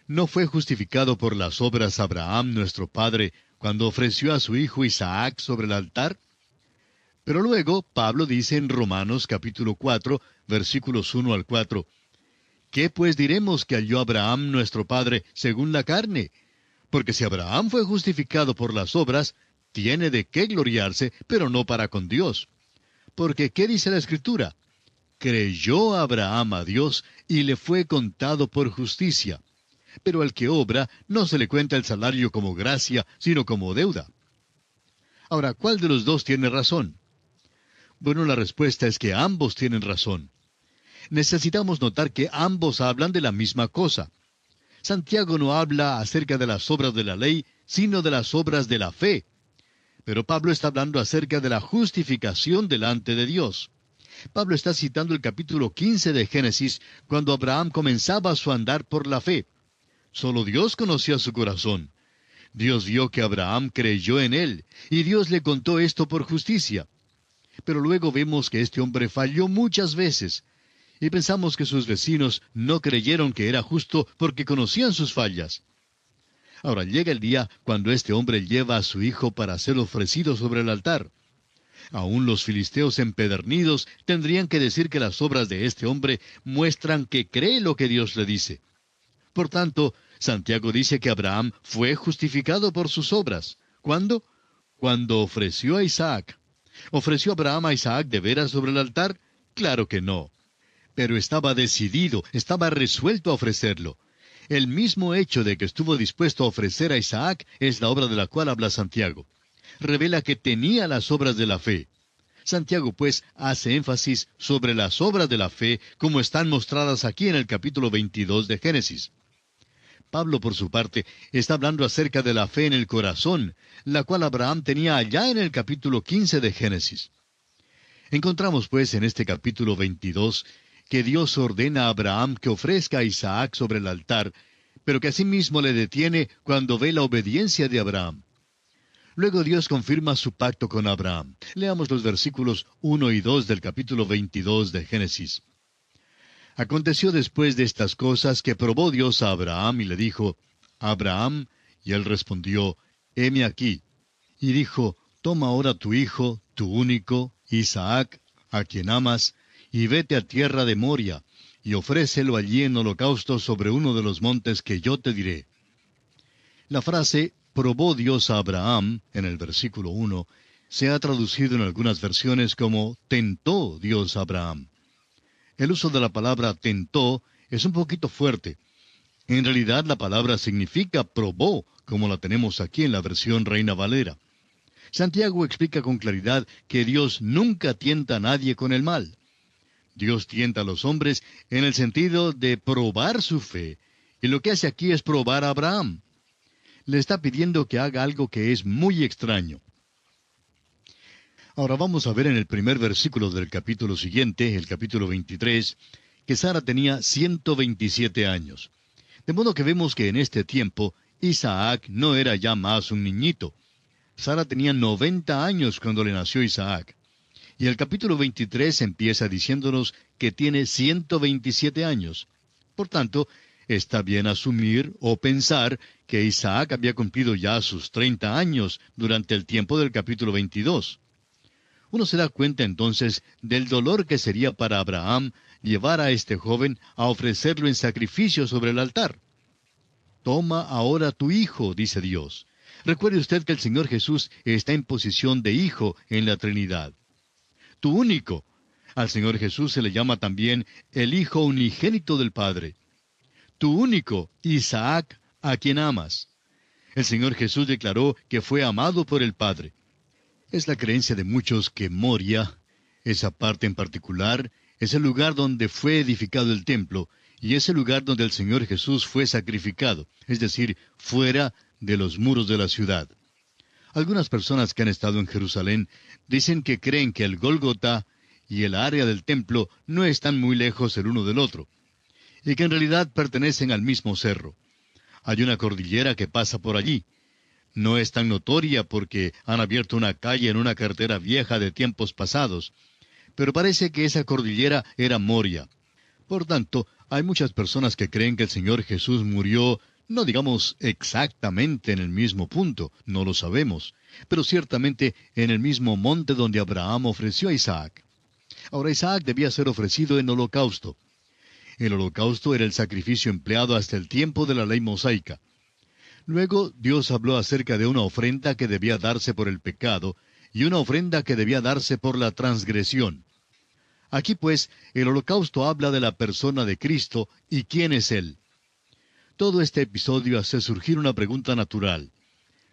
Speaker 1: ¿No fue justificado por las obras Abraham nuestro padre cuando ofreció a su hijo Isaac sobre el altar? Pero luego Pablo dice en Romanos capítulo 4, versículos 1 al 4, ¿Qué pues diremos que halló Abraham nuestro padre según la carne? Porque si Abraham fue justificado por las obras, tiene de qué gloriarse, pero no para con Dios. Porque ¿qué dice la Escritura? Creyó Abraham a Dios y le fue contado por justicia. Pero al que obra no se le cuenta el salario como gracia, sino como deuda. Ahora, ¿cuál de los dos tiene razón? Bueno, la respuesta es que ambos tienen razón. Necesitamos notar que ambos hablan de la misma cosa. Santiago no habla acerca de las obras de la ley, sino de las obras de la fe. Pero Pablo está hablando acerca de la justificación delante de Dios. Pablo está citando el capítulo 15 de Génesis, cuando Abraham comenzaba su andar por la fe. Solo Dios conocía su corazón. Dios vio que Abraham creyó en él, y Dios le contó esto por justicia. Pero luego vemos que este hombre falló muchas veces, y pensamos que sus vecinos no creyeron que era justo porque conocían sus fallas. Ahora llega el día cuando este hombre lleva a su hijo para ser ofrecido sobre el altar. Aún los filisteos empedernidos tendrían que decir que las obras de este hombre muestran que cree lo que Dios le dice. Por tanto, Santiago dice que Abraham fue justificado por sus obras. ¿Cuándo? Cuando ofreció a Isaac. ¿Ofreció Abraham a Isaac de veras sobre el altar? Claro que no. Pero estaba decidido, estaba resuelto a ofrecerlo. El mismo hecho de que estuvo dispuesto a ofrecer a Isaac es la obra de la cual habla Santiago. Revela que tenía las obras de la fe. Santiago, pues, hace énfasis sobre las obras de la fe como están mostradas aquí en el capítulo 22 de Génesis. Pablo, por su parte, está hablando acerca de la fe en el corazón, la cual Abraham tenía allá en el capítulo 15 de Génesis. Encontramos, pues, en este capítulo 22, que Dios ordena a Abraham que ofrezca a Isaac sobre el altar, pero que asimismo le detiene cuando ve la obediencia de Abraham. Luego Dios confirma su pacto con Abraham. Leamos los versículos 1 y 2 del capítulo 22 de Génesis. Aconteció después de estas cosas que probó Dios a Abraham y le dijo, Abraham, y él respondió, heme aquí. Y dijo, toma ahora tu hijo, tu único, Isaac, a quien amas, y vete a tierra de Moria, y ofrécelo allí en holocausto sobre uno de los montes que yo te diré. La frase, probó Dios a Abraham, en el versículo 1, se ha traducido en algunas versiones como tentó Dios a Abraham. El uso de la palabra tentó es un poquito fuerte. En realidad la palabra significa probó, como la tenemos aquí en la versión Reina Valera. Santiago explica con claridad que Dios nunca tienta a nadie con el mal. Dios tienta a los hombres en el sentido de probar su fe, y lo que hace aquí es probar a Abraham. Le está pidiendo que haga algo que es muy extraño. Ahora vamos a ver en el primer versículo del capítulo siguiente, el capítulo 23, que Sara tenía 127 años. De modo que vemos que en este tiempo Isaac no era ya más un niñito. Sara tenía 90 años cuando le nació Isaac. Y el capítulo 23 empieza diciéndonos que tiene 127 años. Por tanto, está bien asumir o pensar que Isaac había cumplido ya sus 30 años durante el tiempo del capítulo 22. Uno se da cuenta entonces del dolor que sería para Abraham llevar a este joven a ofrecerlo en sacrificio sobre el altar. Toma ahora tu hijo, dice Dios. Recuerde usted que el Señor Jesús está en posición de hijo en la Trinidad. Tu único. Al Señor Jesús se le llama también el Hijo unigénito del Padre. Tu único, Isaac, a quien amas. El Señor Jesús declaró que fue amado por el Padre. Es la creencia de muchos que Moria, esa parte en particular, es el lugar donde fue edificado el templo, y es el lugar donde el Señor Jesús fue sacrificado, es decir, fuera de los muros de la ciudad. Algunas personas que han estado en Jerusalén dicen que creen que el Gólgota y el área del templo no están muy lejos el uno del otro, y que en realidad pertenecen al mismo cerro. Hay una cordillera que pasa por allí. No es tan notoria porque han abierto una calle en una carretera vieja de tiempos pasados, pero parece que esa cordillera era Moria. Por tanto, hay muchas personas que creen que el Señor Jesús murió, no digamos exactamente en el mismo punto, no lo sabemos, pero ciertamente en el mismo monte donde Abraham ofreció a Isaac. Ahora Isaac debía ser ofrecido en holocausto. El holocausto era el sacrificio empleado hasta el tiempo de la ley mosaica. Luego Dios habló acerca de una ofrenda que debía darse por el pecado y una ofrenda que debía darse por la transgresión. Aquí pues el holocausto habla de la persona de Cristo y quién es Él. Todo este episodio hace surgir una pregunta natural.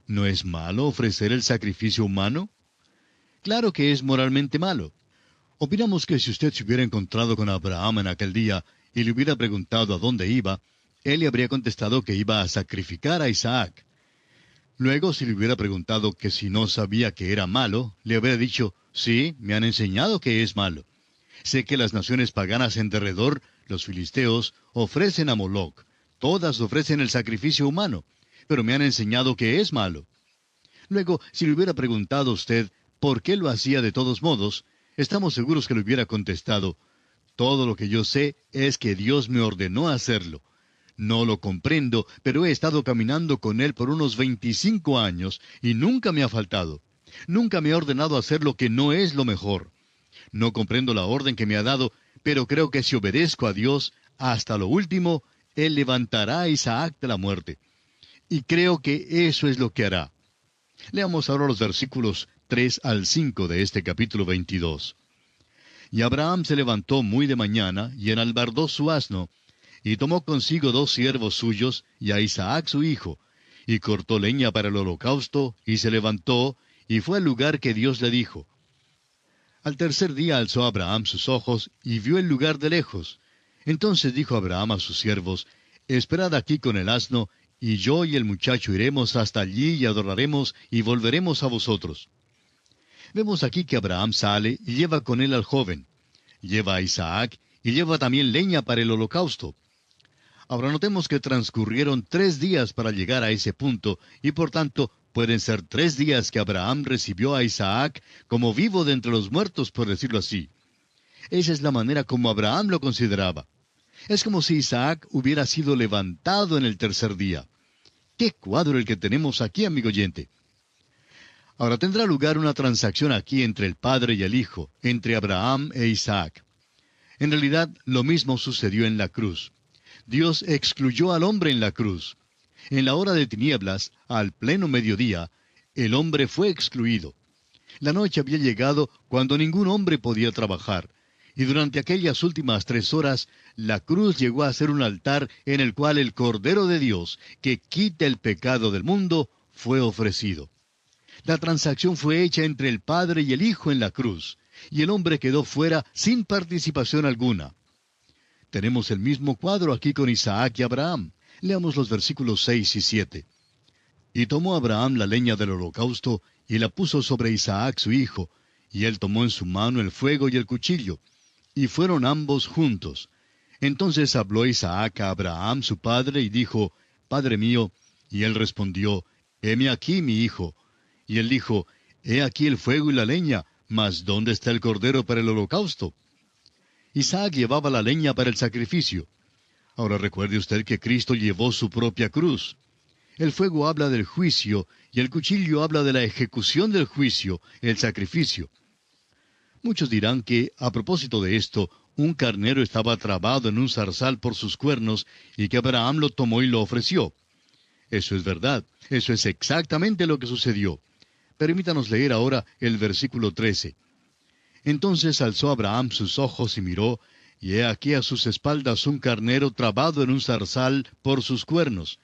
Speaker 1: ¿No es malo ofrecer el sacrificio humano? Claro que es moralmente malo. Opinamos que si usted se hubiera encontrado con Abraham en aquel día y le hubiera preguntado a dónde iba, él le habría contestado que iba a sacrificar a Isaac. Luego, si le hubiera preguntado que si no sabía que era malo, le habría dicho, sí, me han enseñado que es malo. Sé que las naciones paganas en derredor, los filisteos, ofrecen a Moloc. Todas ofrecen el sacrificio humano. pero me han enseñado que es malo. Luego, si le hubiera preguntado a usted por qué lo hacía de todos modos, estamos seguros que le hubiera contestado, todo lo que yo sé es que Dios me ordenó hacerlo. No lo comprendo, pero he estado caminando con Él por unos 25 años y nunca me ha faltado. Nunca me ha ordenado hacer lo que no es lo mejor. No comprendo la orden que me ha dado, pero creo que si obedezco a Dios hasta lo último, Él levantará a Isaac de la muerte. Y creo que eso es lo que hará. Leamos ahora los versículos 3 al 5 de este capítulo 22. Y Abraham se levantó muy de mañana, y enalbardó su asno, y tomó consigo 2 siervos suyos, y a Isaac su hijo, y cortó leña para el holocausto, y se levantó, y fue al lugar que Dios le dijo. Al tercer día alzó Abraham sus ojos, y vio el lugar de lejos. Entonces dijo Abraham a sus siervos, Esperad aquí con el asno, y yo y el muchacho iremos hasta allí y adoraremos, y volveremos a vosotros. Vemos aquí que Abraham sale y lleva con él al joven. Lleva a Isaac, y lleva también leña para el holocausto. Ahora notemos que transcurrieron 3 días para llegar a ese punto, y por tanto pueden ser 3 días que Abraham recibió a Isaac como vivo de entre los muertos, por decirlo así. Esa es la manera como Abraham lo consideraba. Es como si Isaac hubiera sido levantado en el tercer día. ¡Qué cuadro el que tenemos aquí, amigo oyente! Ahora tendrá lugar una transacción aquí entre el padre y el hijo, entre Abraham e Isaac. En realidad, lo mismo sucedió en la cruz. Dios excluyó al hombre en la cruz. En la hora de tinieblas, al pleno mediodía, el hombre fue excluido. La noche había llegado cuando ningún hombre podía trabajar, y durante aquellas últimas 3 horas, la cruz llegó a ser un altar en el cual el Cordero de Dios, que quita el pecado del mundo, fue ofrecido. La transacción fue hecha entre el Padre y el Hijo en la cruz, y el hombre quedó fuera sin participación alguna. Tenemos el mismo cuadro aquí con Isaac y Abraham. Leamos los versículos 6 y 7. Y tomó Abraham la leña del holocausto, y la puso sobre Isaac su hijo, y él tomó en su mano el fuego y el cuchillo, y fueron ambos juntos. Entonces habló Isaac a Abraham su padre, y dijo, Padre mío, y él respondió, Heme aquí, mi hijo. Y él dijo, He aquí el fuego y la leña, mas ¿dónde está el cordero para el holocausto? Isaac llevaba la leña para el sacrificio. Ahora recuerde usted que Cristo llevó su propia cruz. El fuego habla del juicio, y el cuchillo habla de la ejecución del juicio, el sacrificio. Muchos dirán que, a propósito de esto, un carnero estaba trabado en un zarzal por sus cuernos, y que Abraham lo tomó y lo ofreció. Eso es verdad, eso es exactamente lo que sucedió. Permítanos leer ahora el versículo 13. Entonces alzó Abraham sus ojos y miró, y he aquí a sus espaldas un carnero trabado en un zarzal por sus cuernos.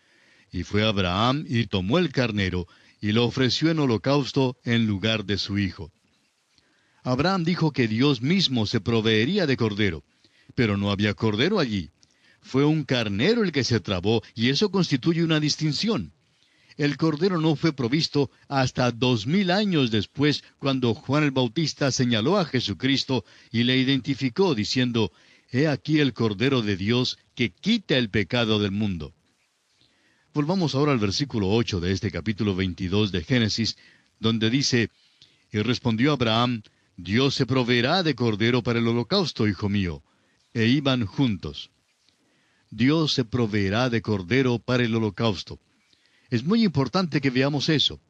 Speaker 1: Y fue Abraham y tomó el carnero, y lo ofreció en holocausto en lugar de su hijo. Abraham dijo que Dios mismo se proveería de cordero, pero no había cordero allí. Fue un carnero el que se trabó, y eso constituye una distinción. El cordero no fue provisto hasta 2000 años después, cuando Juan el Bautista señaló a Jesucristo y le identificó diciendo, He aquí el Cordero de Dios que quita el pecado del mundo. Volvamos ahora al versículo 8 de este capítulo 22 de Génesis, donde dice, Y respondió Abraham, Dios se proveerá de cordero para el holocausto, hijo mío. E iban juntos. Dios se proveerá de cordero para el holocausto. Es muy importante que veamos eso.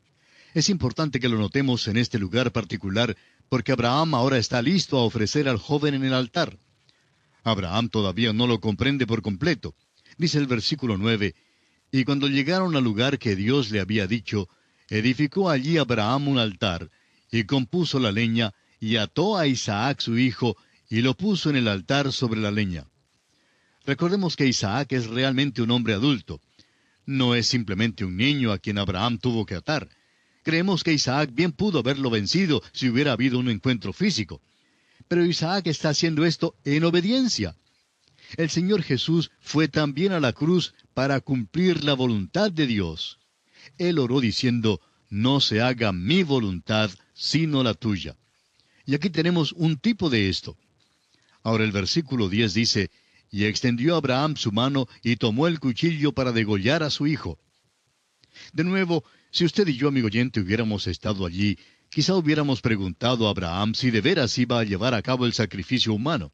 Speaker 1: Es importante que lo notemos en este lugar particular, porque Abraham ahora está listo a ofrecer al joven en el altar. Abraham todavía no lo comprende por completo. Dice el versículo 9, Y cuando llegaron al lugar que Dios le había dicho, edificó allí Abraham un altar, y compuso la leña, y ató a Isaac su hijo, y lo puso en el altar sobre la leña. Recordemos que Isaac es realmente un hombre adulto. No es simplemente un niño a quien Abraham tuvo que atar. Creemos que Isaac bien pudo haberlo vencido si hubiera habido un encuentro físico. Pero Isaac está haciendo esto en obediencia. El Señor Jesús fue también a la cruz para cumplir la voluntad de Dios. Él oró diciendo, No se haga mi voluntad, sino la tuya. Y aquí tenemos un tipo de esto. Ahora el versículo 10 dice, Y extendió Abraham su mano y tomó el cuchillo para degollar a su hijo. De nuevo, si usted y yo, amigo oyente, hubiéramos estado allí, quizá hubiéramos preguntado a Abraham si de veras iba a llevar a cabo el sacrificio humano.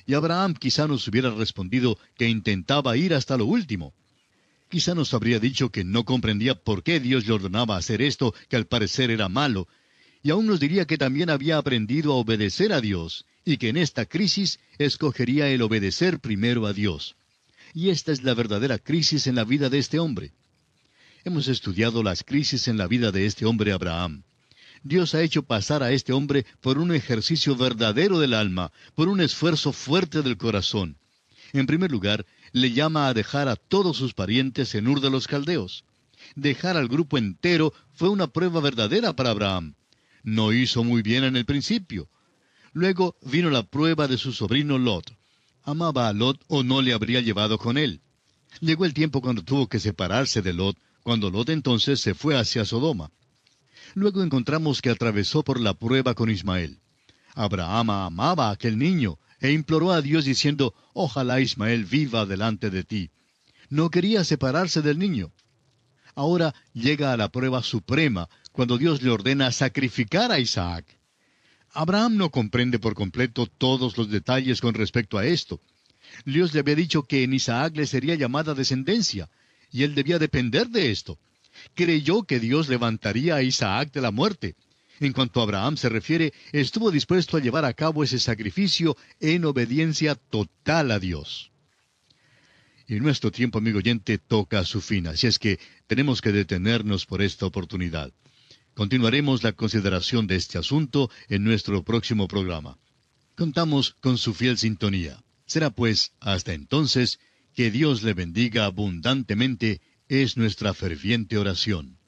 Speaker 1: Y Abraham quizá nos hubiera respondido que intentaba ir hasta lo último. Quizá nos habría dicho que no comprendía por qué Dios le ordenaba hacer esto, que al parecer era malo, y aún nos diría que también había aprendido a obedecer a Dios, y que en esta crisis escogería el obedecer primero a Dios. Y esta es la verdadera crisis en la vida de este hombre. Hemos estudiado las crisis en la vida de este hombre Abraham. Dios ha hecho pasar a este hombre por un ejercicio verdadero del alma, por un esfuerzo fuerte del corazón. En primer lugar, le llama a dejar a todos sus parientes en Ur de los Caldeos. Dejar al grupo entero fue una prueba verdadera para Abraham. No hizo muy bien en el principio. Luego vino la prueba de su sobrino Lot. ¿Amaba a Lot o no le habría llevado con él? Llegó el tiempo cuando tuvo que separarse de Lot, cuando Lot entonces se fue hacia Sodoma. Luego encontramos que atravesó por la prueba con Ismael. Abraham amaba a aquel niño e imploró a Dios diciendo, ojalá Ismael viva delante de ti. No quería separarse del niño. Ahora llega a la prueba suprema, cuando Dios le ordena sacrificar a Isaac. Abraham no comprende por completo todos los detalles con respecto a esto. Dios le había dicho que en Isaac le sería llamada descendencia, y él debía depender de esto. Creyó que Dios levantaría a Isaac de la muerte. En cuanto a Abraham se refiere, estuvo dispuesto a llevar a cabo ese sacrificio en obediencia total a Dios. Y nuestro tiempo, amigo oyente, toca a su fin, así es que tenemos que detenernos por esta oportunidad. Continuaremos la consideración de este asunto en nuestro próximo programa. Contamos con su fiel sintonía. Será pues, hasta entonces, que Dios le bendiga abundantemente, es nuestra ferviente oración.